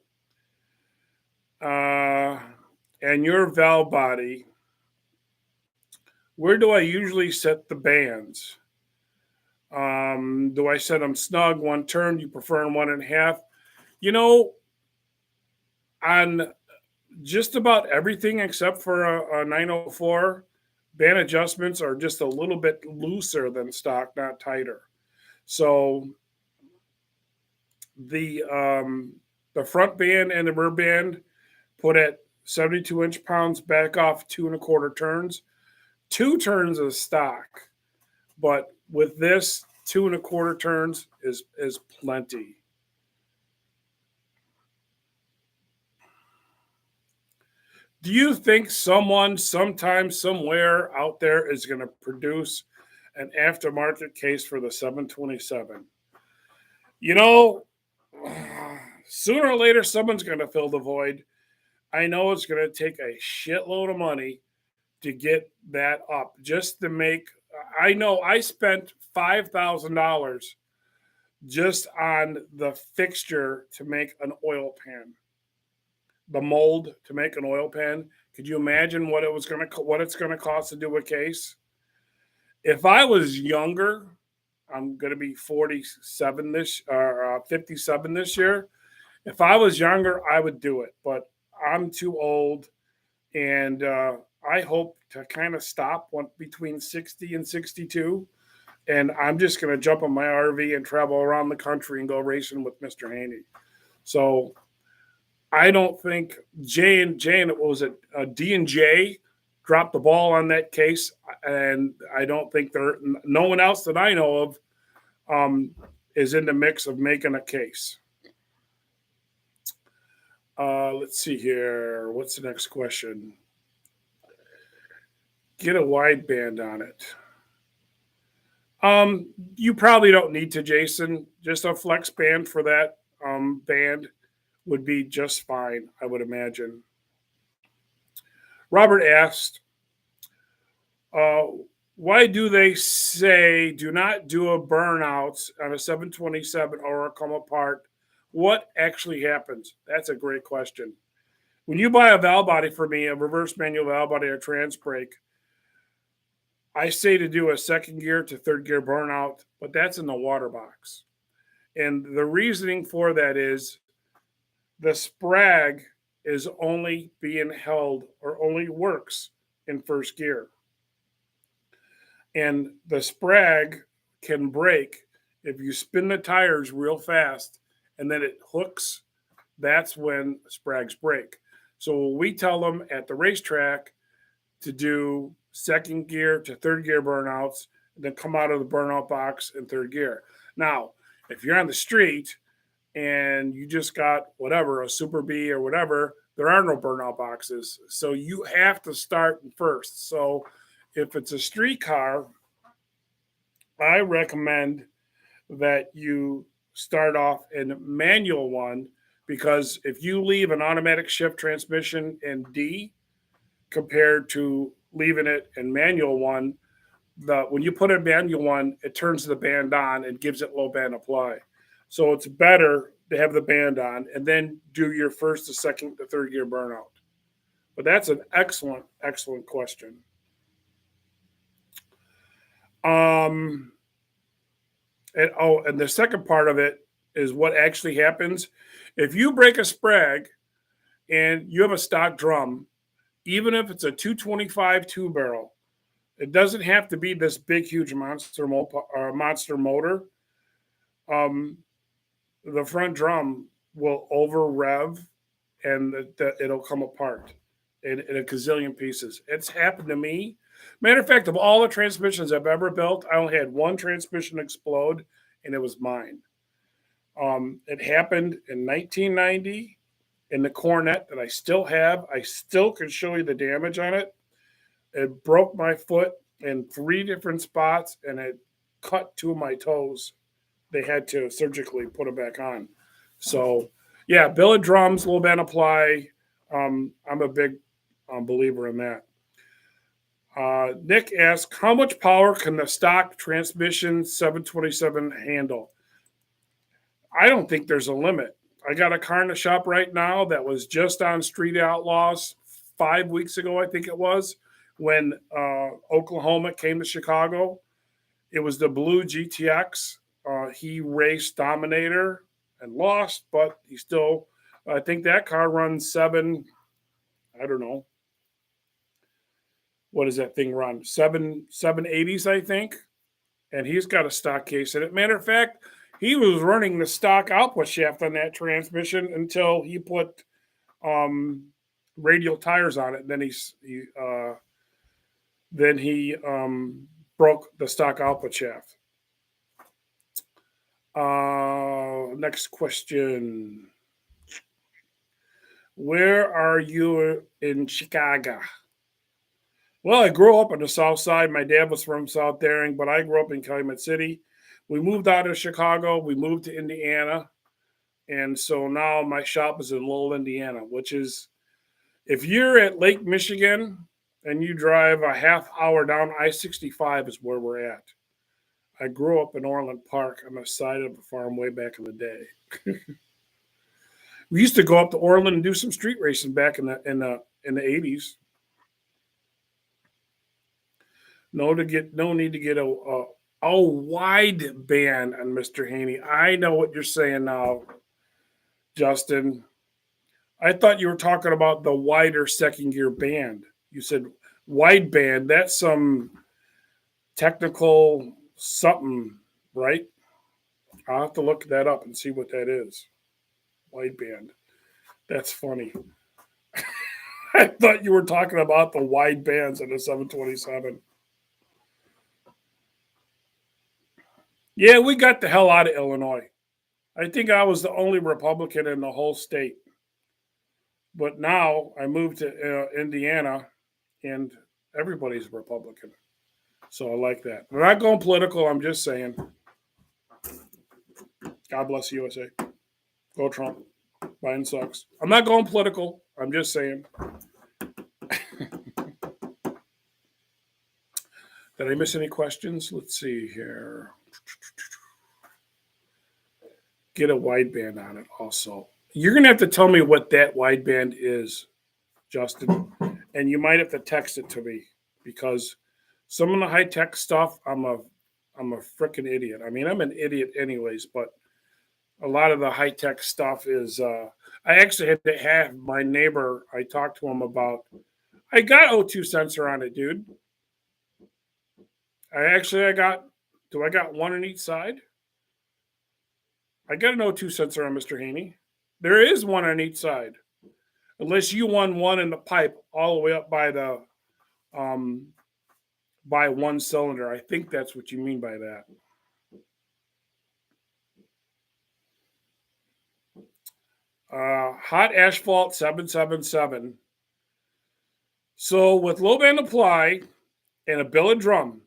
and your valve body, where do I usually set the bands? Do I set them snug, one turn? Do you prefer in 1.5? On just about everything except for a 904, band adjustments are just a little bit looser than stock, not tighter. So the front band and the rear band put at 72 inch-pounds, back off 2.25 turns. 2 turns is stock, but with this, 2.25 turns is plenty. Do you think someone, sometime, somewhere out there is going to produce an aftermarket case for the 727? Sooner or later, someone's going to fill the void. I know it's going to take a shitload of money to get that up. Just to make, I know I spent $5,000 just on the fixture to make an oil pan. The mold to make an oil pan. Could you imagine what it's going to cost to do a case? If I was younger, I'm going to be 57 57 this year. If I was younger, I would do it, but I'm too old, and I hope to kind of stop between 60 and 62, and I'm just going to jump on my RV and travel around the country and go racing with Mr. Haney. So I don't think D&J dropped the ball on that case, and I don't think no one else that I know of is in the mix of making a case. Let's see here. What's the next question? Get a wideband on it. You probably don't need to, Jason. Just a flex band for that band would be just fine, I would imagine. Robert asked, why do they say do not do a burnout on a 727 or a come apart? What actually happens? That's a great question. When you buy a valve body for me, a reverse manual valve body or trans brake, I say to do a second gear to third gear burnout, but that's in the water box. And the reasoning for that is the sprag is only being held or only works in first gear. And the sprag can break if you spin the tires real fast and then it hooks. That's when sprags break. So we tell them at the racetrack to do second gear to third gear burnouts, and then come out of the burnout box in third gear. Now, if you're on the street and you just got whatever, a Super B or whatever, there are no burnout boxes. So you have to start first. So if it's a street car, I recommend that you start off in manual one, because if you leave an automatic shift transmission in D compared to leaving it in manual one, when you put in manual one, it turns the band on and gives it low band apply. So it's better to have the band on and then do your first, the second, the third gear burnout. But that's an excellent, excellent question. And the second part of it is what actually happens. If you break a sprag and you have a stock drum, even if it's a 225 two barrel, it doesn't have to be this big, huge monster motor. The front drum will over rev and it'll come apart in a gazillion pieces. It's happened to me. Matter of fact, of all the transmissions I've ever built, I only had one transmission explode, and it was mine. It happened in 1990 in the Cornet that I still have. I still can show you the damage on it. It broke my foot in 3 different spots, and it cut 2 of my toes. They had to surgically put them back on. So, yeah, billet drums, low band apply. I'm a big believer in that. Nick asked, how much power can the stock transmission 727 handle? I don't think there's a limit. I got a car in the shop right now that was just on Street Outlaws 5 weeks ago, I think it was, when Oklahoma came to Chicago. It was the blue GTX. He raced Dominator and lost, but he still, I think that car runs 7, I don't know. What does that thing run? 780s, I think. And he's got a stock case in it. Matter of fact, he was running the stock output shaft on that transmission until he put radial tires on it. And then he broke the stock output shaft. Next question. Where are you in Chicago? Well, I grew up on the South Side. My dad was from South Daring, but I grew up in Calumet City. We moved out of Chicago. We moved to Indiana. And so now my shop is in Lowell, Indiana, which is, if you're at Lake Michigan and you drive a half hour down I-65 is where we're at. I grew up in Orland Park on the side of the farm way back in the day. We used to go up to Orland and do some street racing back in the 80s. No need to get a wide band on Mr. Haney. I know what you're saying now, Justin. I thought you were talking about the wider second gear band. You said wide band. That's some technical something, right? I'll have to look that up and see what that is. Wide band. That's funny. I thought you were talking about the wide bands in the 727. Yeah, we got the hell out of Illinois. I think I was the only Republican in the whole state. But now I moved to Indiana, and everybody's Republican. So I like that. I'm not going political. I'm just saying. God bless the USA. Go Trump. Biden sucks. I'm not going political. I'm just saying. Did I miss any questions? Let's see here. Get a wideband on it also. You're going to have to tell me what that wideband is, Justin. And you might have to text it to me, because some of the high-tech stuff, I'm a freaking idiot. I mean, I'm an idiot anyways, but a lot of the high-tech stuff is, I actually had to have my neighbor, I talked to him about, I got O2 sensor on it, dude. I got one on each side? I got an O2 sensor on Mr. Haney. There is one on each side. Unless you won one in the pipe all the way up by the by one cylinder. I think that's what you mean by that. Hot Asphalt 777. So with low band apply and a billet drum,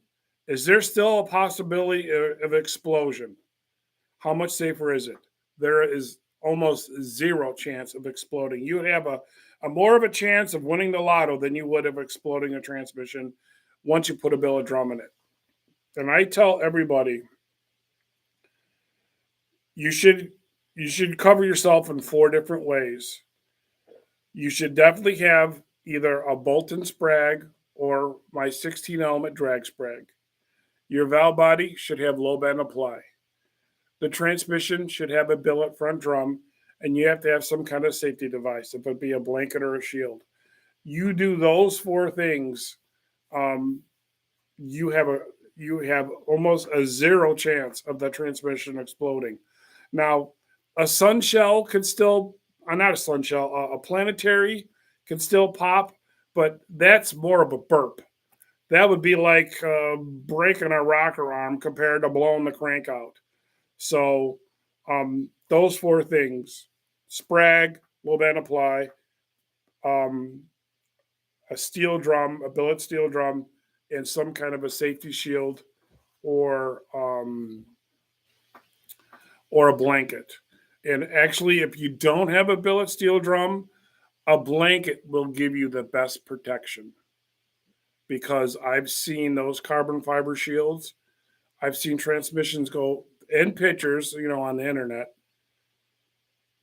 is there still a possibility of explosion? How much safer is it? There is almost zero chance of exploding. You have a more of a chance of winning the lotto than you would of exploding a transmission once you put a billet drum in it. And I tell everybody, you should you should cover yourself in four different ways. You should definitely have either a bolt and sprag or my 16 element drag sprag. Your valve body should have low bend apply. The transmission should have a billet front drum, and you have to have some kind of safety device, if it be a blanket or a shield. You do those four things, um, you have a you have almost a zero chance of the transmission exploding. Now, a sun shell could still, not a sun shell, a planetary can still pop, but that's more of a burp. That would be like breaking a rocker arm compared to blowing the crank out. So, those four things: sprag, low band apply, um, a steel drum, a billet steel drum, and some kind of a safety shield or or a blanket. And actually, if you don't have a billet steel drum, a blanket will give you the best protection because I've seen those carbon fiber shields. I've seen transmissions go in pictures, on the internet,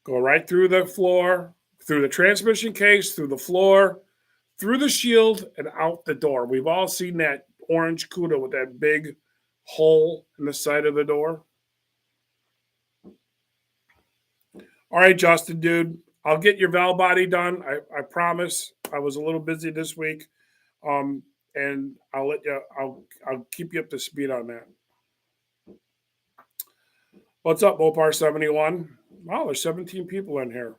go right through the floor, through the transmission case, through the floor, through the shield, and out the door. We've all seen that orange CUDA with that big hole in the side of the door. All right, Justin, dude, I'll get your valve body done. I promise. I was a little busy this week, and I'll let you. I'll keep you up to speed on that. What's up, Mopar 71? Wow, there's 17 people in here.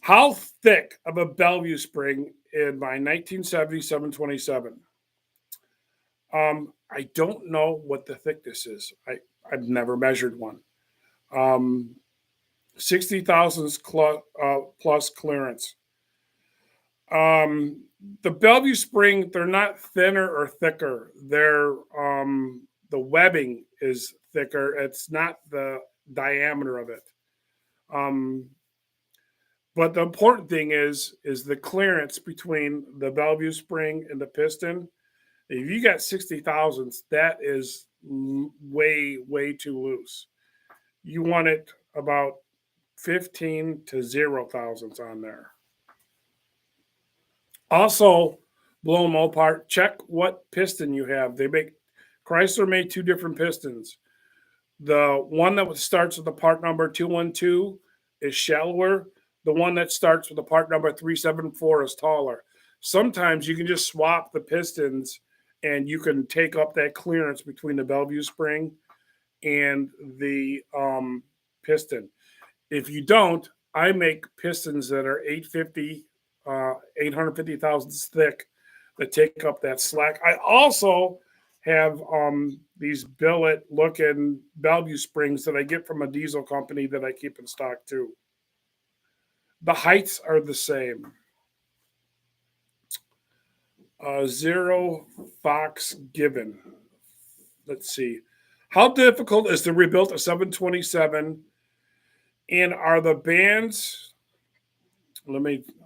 How thick of a Bellevue spring in my 1970 727? I don't know what the thickness is. I've never measured one. 60 thousandths plus clearance. The Bellevue spring, they're not thinner or thicker. They're the webbing is thicker. It's not the diameter of it. But the important thing is the clearance between the Bellevue spring and the piston. If you got 60 thousandths, that is way too loose. You want it about 15 to 0 thousandths on there. Also, blow them all apart. Check what piston you have. Chrysler made two different pistons. The one that starts with the part number 212 is shallower. The one that starts with the part number 374 is taller. Sometimes you can just swap the pistons and you can take up that clearance between the Bellevue spring and the piston. If you don't, I make pistons that are 850 thousandths thick that take up that slack. I also have these billet looking Bellevue springs that I get from a diesel company that I keep in stock too. The heights are the same. Zero Fox Given. Let's see. How difficult is to rebuild a 727? And are the bands,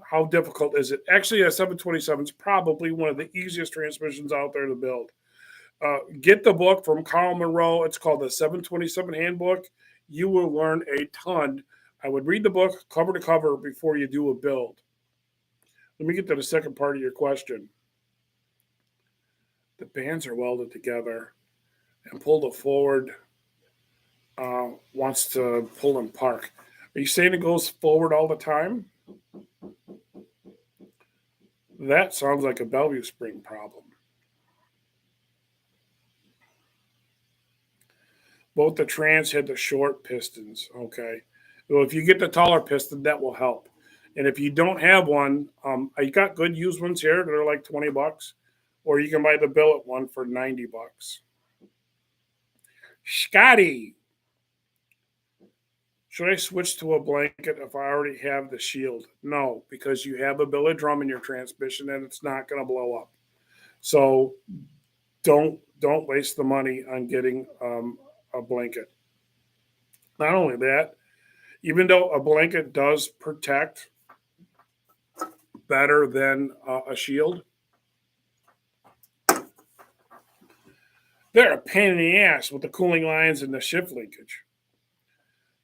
how difficult is it? Actually, a 727 is probably one of the easiest transmissions out there to build. Get the book from Carl Monroe. It's called the 727 Handbook. You will learn a ton. I would read the book cover to cover before you do a build. Let me get to the second part of your question. The bands are welded together and pulled it forward. Wants to pull in park. Are you saying it goes forward all the time? That sounds like a Bellevue spring problem. Both the trans had the short pistons. Okay. Well, if you get the taller piston, that will help. And if you don't have one, I got good used ones here that are like $20, or you can buy the billet one for $90. Scotty, should I switch to a blanket if I already have the shield? No, because you have a billet drum in your transmission and it's not going to blow up. So don't waste the money on getting a blanket. Not only that, even though a blanket does protect better than a shield, they're a pain in the ass with the cooling lines and the shift linkage.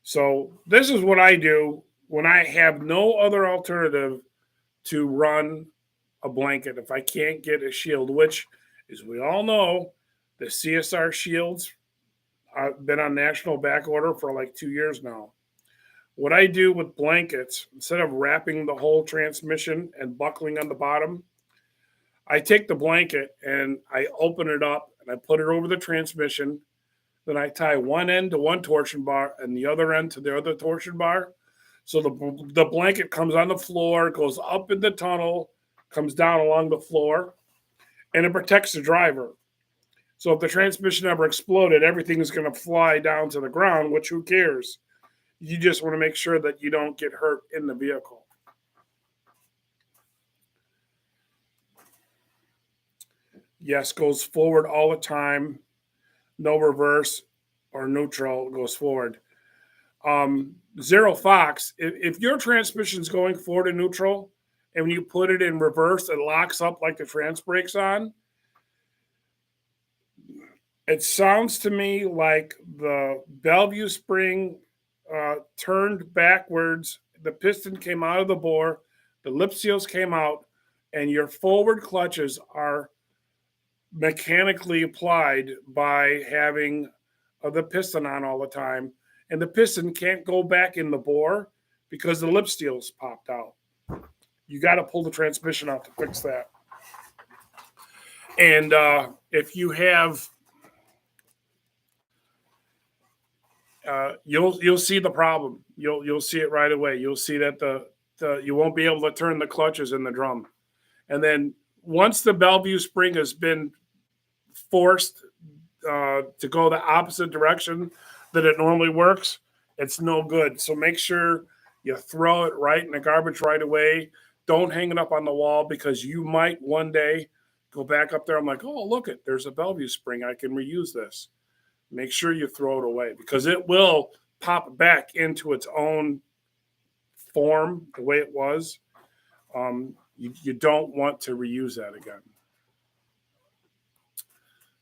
So this is what I do when I have no other alternative to run a blanket if I can't get a shield, which, as we all know, the CSR shields have been on national back order for like 2 years now. What I do with blankets, instead of wrapping the whole transmission and buckling on the bottom, I take the blanket and I open it up and I put it over the transmission. Then I tie one end to one torsion bar and the other end to the other torsion bar. So the blanket comes on the floor, goes up in the tunnel, comes down along the floor, and it protects the driver. So if the transmission ever exploded, everything is going to fly down to the ground, which who cares? You just want to make sure that you don't get hurt in the vehicle. Yes, goes forward all the time. No reverse or neutral, goes forward. Zero Fox, if your transmission is going forward in neutral and when you put it in reverse, it locks up like the trans brake's on. It sounds to me like the Bellevue spring turned backwards. The piston came out of the bore, the lip seals came out, and your forward clutches are mechanically applied by having the piston on all the time. And the piston can't go back in the bore because the lip seals popped out. You got to pull the transmission out to fix that. And if you have, you'll see the problem. You'll see it right away. You'll see that the you won't be able to turn the clutches in the drum. And then once the Bellevue spring has been forced to go the opposite direction that it normally works, it's no good. So make sure you throw it right in the garbage right away. Don't hang it up on the wall because you might one day go back up there. I'm like, oh, look it, there's a Bellevue spring. I can reuse this. Make sure you throw it away because it will pop back into its own form the way it was. You don't want to reuse that again.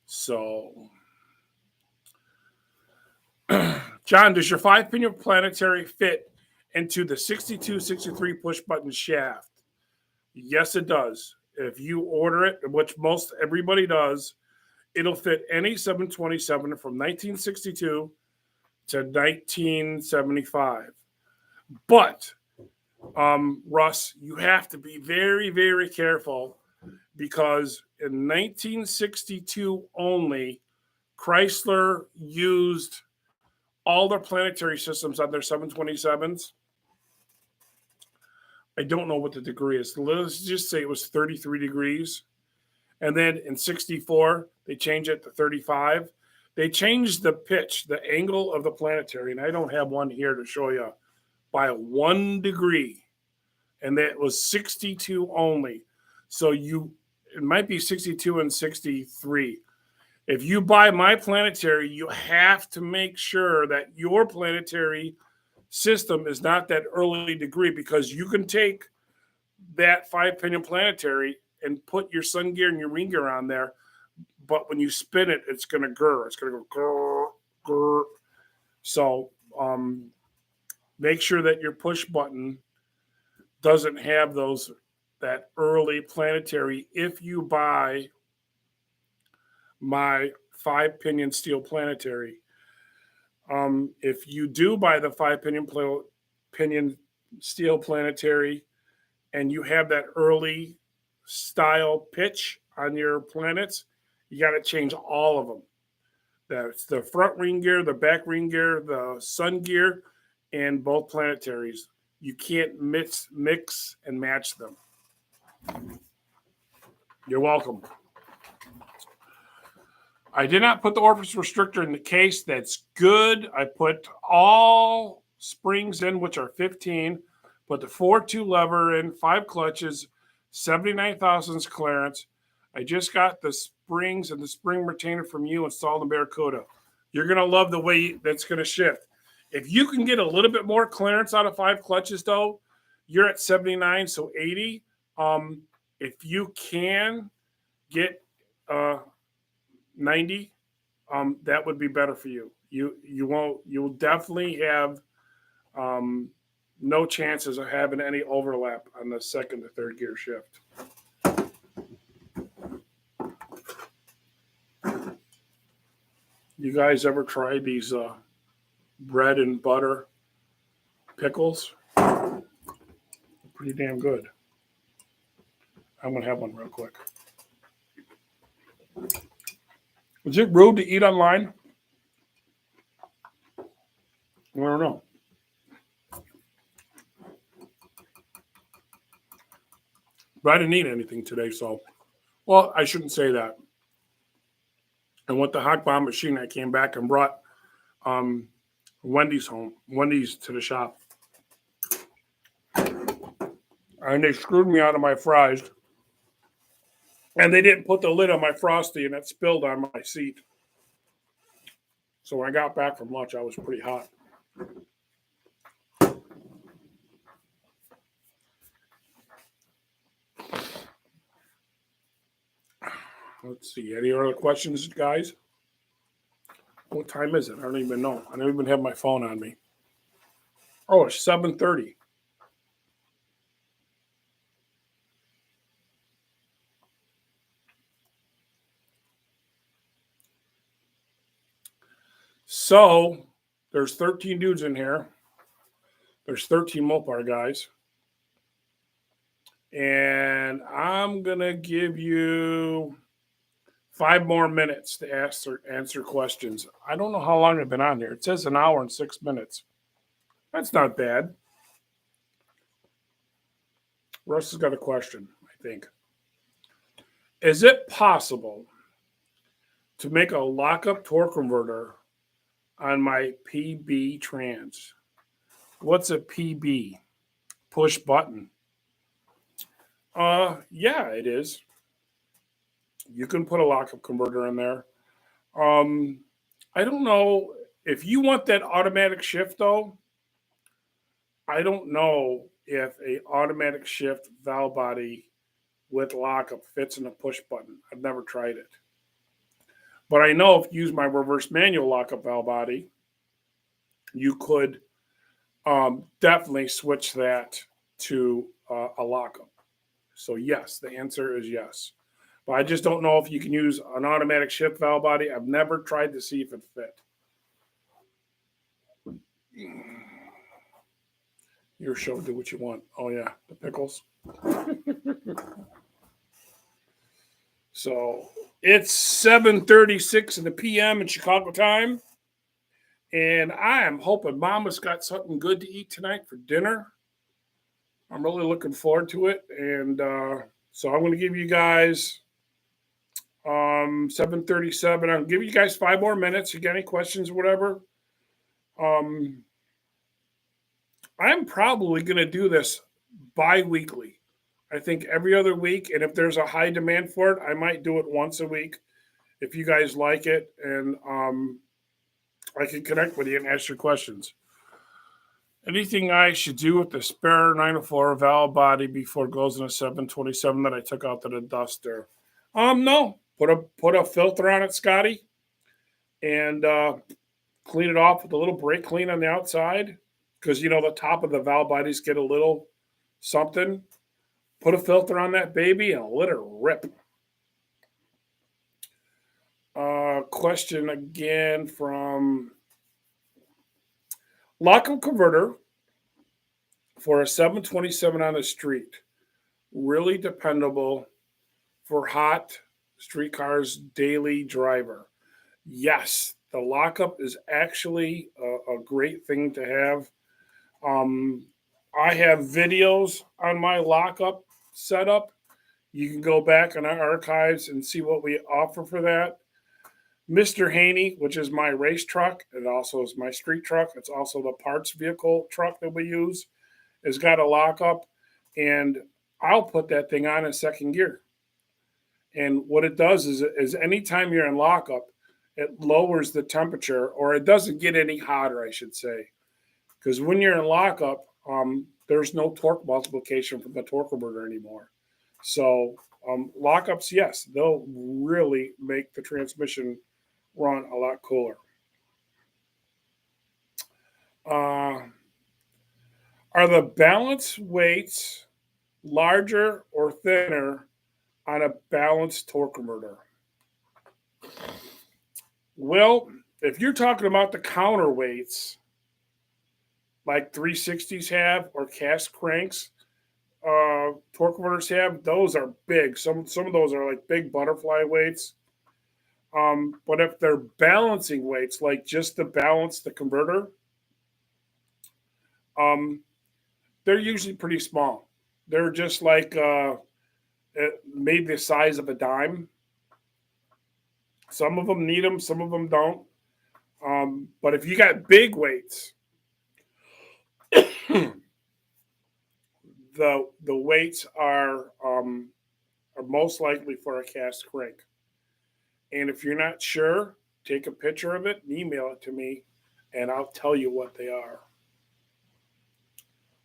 So, John, does your 5-pinion planetary fit into the 62-63 push button shaft? Yes, it does. If you order it, which most everybody does, it'll fit any 727 from 1962 to 1975. But, Russ, you have to be very, very careful because in 1962 only, Chrysler used all their planetary systems on their 727s. I don't know what the degree is. Let's just say it was 33 degrees. And then in 64, they changed it to 35. They changed the pitch, the angle of the planetary, and I don't have one here to show you, by 1 degree. And that was 62 only. So it might be 62 and 63. If you buy my planetary, you have to make sure that your planetary system is not that early degree because you can take that 5-pinion planetary and put your sun gear and your ring gear on there, but when you spin it, it's going to grr. It's going to go grr, grr. So make sure that your push button doesn't have that early planetary if you buy my 5-pinion steel planetary. If you do buy the 5-pinion steel planetary and you have that early style pitch on your planets, you got to change all of them. That's the front ring gear, the back ring gear, the sun gear, and both planetaries. You can't mix and match them. You're welcome. I did not put the orifice restrictor in the case. That's good. I put all springs in, which are 15. Put the 4-2 lever in, 5 clutches, 79 thousandths clearance. I just got the springs and the spring retainer from you installed in Barracuda. You're going to love the way that's going to shift. If you can get a little bit more clearance out of 5 clutches, though, you're at 79, so 80. If you can get 90, that would be better for you. You'll definitely have no chances of having any overlap on the second to third gear shift. You guys ever tried these bread and butter pickles? Pretty damn good. I'm going to have one real quick. Is it rude to eat online? I don't know. But I didn't eat anything today, so. Well, I shouldn't say that. I went to Hot Bomb Machine. I came back and brought Wendy's to the shop. And they screwed me out of my fries. And they didn't put the lid on my Frosty, and it spilled on my seat. So when I got back from lunch, I was pretty hot. Let's see. Any other questions, guys? What time is it? I don't even know. I don't even have my phone on me. Oh, it's 7:30. So there's 13 dudes in here. There's 13 Mopar guys. And I'm going to give you 5 more minutes to answer questions. I don't know how long I've been on here. It says 1 hour and 6 minutes. That's not bad. Russ has got a question, I think. Is it possible to make a lockup torque converter on my PB trans? What's a PB? Push button. Yeah, it is. You can put a lockup converter in there. I don't know if you want that automatic shift though. I don't know if a automatic shift valve body with lockup fits in a push button. I've never tried it. But I know if you use my reverse manual lockup valve body, you could definitely switch that to a lockup. So yes, the answer is yes. But I just don't know if you can use an automatic shift valve body. I've never tried to see if it fit. Your show, do what you want. Oh yeah, the pickles. So it's 7:36 in the p.m. in Chicago time. And I am hoping Mama's got something good to eat tonight for dinner. I'm really looking forward to it. And so I'm going to give you guys 7:37. I'll give you guys 5 more minutes. You got any questions or whatever? I'm probably going to do this bi-weekly. I think every other week. And if there's a high demand for it, I might do it once a week if you guys like it. And I can connect with you and ask your questions. Anything I should do with the spare 904 valve body before it goes in a 727 that I took out to the duster? No. Put a filter on it, Scotty, and clean it off with a little brake clean on the outside, because you know the top of the valve bodies get a little something. Put a filter on that baby and let it rip. Question again from lockup converter for a 727 on the street. Really dependable for hot street cars daily driver. Yes, the lockup is actually a great thing to have. I have videos on my lockup setup. You can go back in our archives and see what we offer for that. Mr. Haney, which is my race truck, it also is my street truck. It's also the parts vehicle truck that we use. It's got a lockup, and I'll put that thing on in second gear. And what it does is anytime you're in lockup, it lowers the temperature, or it doesn't get any hotter, I should say. Because when you're in lockup, there's no torque multiplication from the torque converter anymore. So lockups, yes, they'll really make the transmission run a lot cooler. Are the balance weights larger or thinner on a balanced torque converter? Well, if you're talking about the counterweights, like 360s have or cast cranks, torque converters have, those are big. Some of those are like big butterfly weights. But if they're balancing weights, like just to balance the converter, they're usually pretty small. They're just like maybe the size of a dime. Some of them need them, some of them don't. But if you got big weights, the weights are most likely for a cast crank. And if you're not sure, take a picture of it and email it to me, and I'll tell you what they are.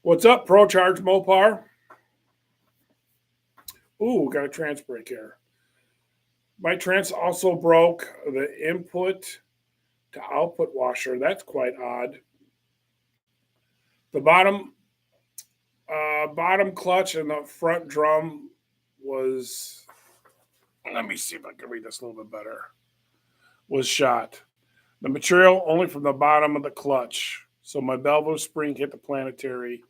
What's up, ProCharge Mopar? Ooh, got a trans brake here. My trans also broke the input to output washer. That's quite odd. The bottom clutch and the front drum was, let me see if I can read this a little bit better, was shot. The material only from the bottom of the clutch. So my valve spring hit the planetary.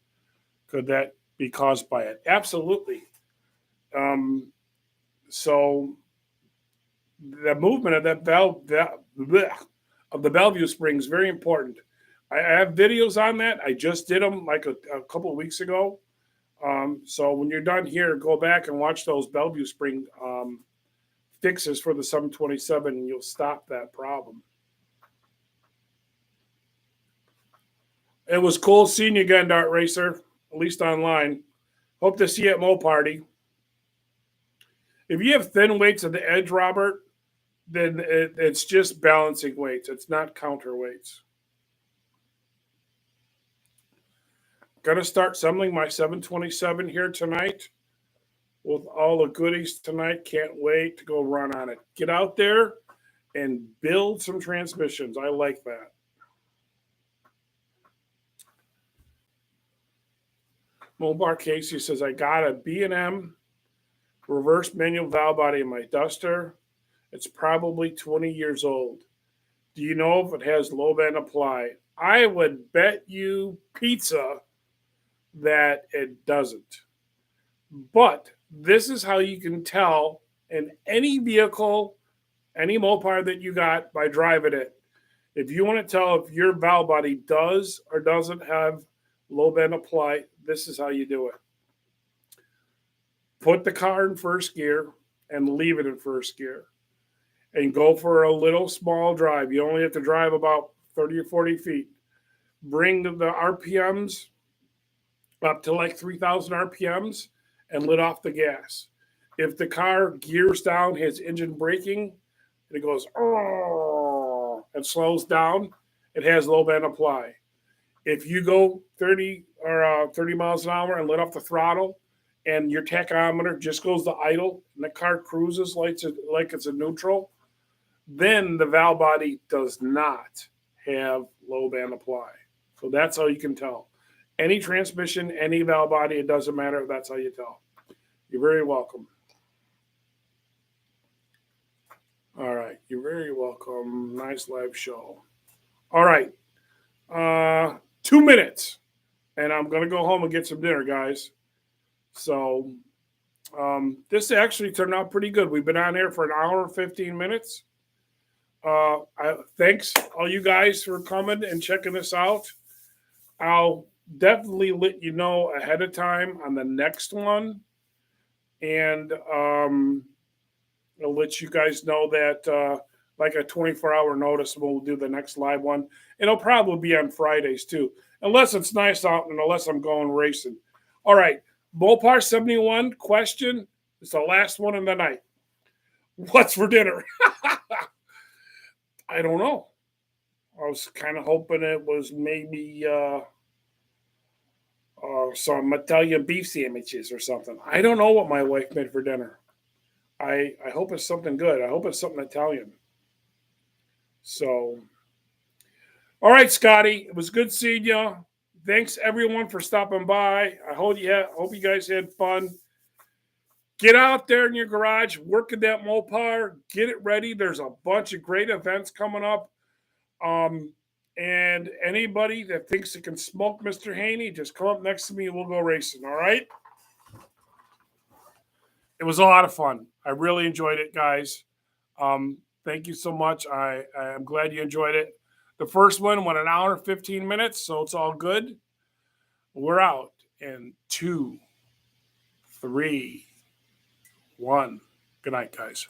Could that be caused by it? Absolutely. So the movement of that valve, of the valve spring is very important. I have videos on that. I just did them like a couple of weeks ago. So when you're done here, go back and watch those Bellevue spring fixes for the 727, and you'll stop that problem. It was cool seeing you again, Dart Racer, at least online. Hope to see you at Mo Party. If you have thin weights at the edge, Robert, then it's just balancing weights. It's not counterweights. Gonna start assembling my 727 here tonight with all the goodies tonight. Can't wait to go run on it. Get out there and build some transmissions. I like that. Mobar Casey says, I got a B&M reverse manual valve body in my Duster. It's probably 20 years old. Do you know if it has low band apply? I would bet you pizza that it doesn't. But this is how you can tell in any vehicle, any Mopar that you got by driving it. If you want to tell if your valve body does or doesn't have low band apply, this is how you do it. Put the car in first gear and leave it in first gear. And go for a little small drive. You only have to drive about 30 or 40 feet. Bring the RPMs up to like 3,000 RPMs and let off the gas. If the car gears down, has engine braking, and it goes, oh, and slows down, it has low band apply. If you go 30 miles an hour and let off the throttle, and your tachometer just goes to idle, and the car cruises like it's a neutral, then the valve body does not have low band apply. So that's how you can tell. Any transmission, any valve body, it doesn't matter. That's how you tell. You're very welcome. All right. You're very welcome. Nice live show. All right. 2 minutes. And I'm going to go home and get some dinner, guys. So this actually turned out pretty good. We've been on here for an hour and 15 minutes. Thanks all you guys for coming and checking this out. I'll definitely let you know ahead of time on the next one. And I'll let you guys know that like a 24-hour notice, we'll do the next live one. It'll probably be on Fridays too, unless it's nice out and unless I'm going racing. All right. Mopar 71 question. It's the last one of the night. What's for dinner? I don't know. I was kind of hoping it was maybe some Italian beef sandwiches or something. I don't know what my wife made for dinner. I hope it's something good. I hope it's something Italian. So, all right, Scotty, it was good seeing you. Thanks everyone for stopping by. Hope you guys had fun. Get out there in your garage, work at that Mopar, get it ready. There's a bunch of great events coming up. And anybody that thinks they can smoke Mr. Haney, just come up next to me and we'll go racing. All right. It was a lot of fun. I really enjoyed it, guys. Thank you so much. I'm glad you enjoyed it. The first one went an hour and 15 minutes, so it's all good. We're out in 2, 3, 1. Good night, guys.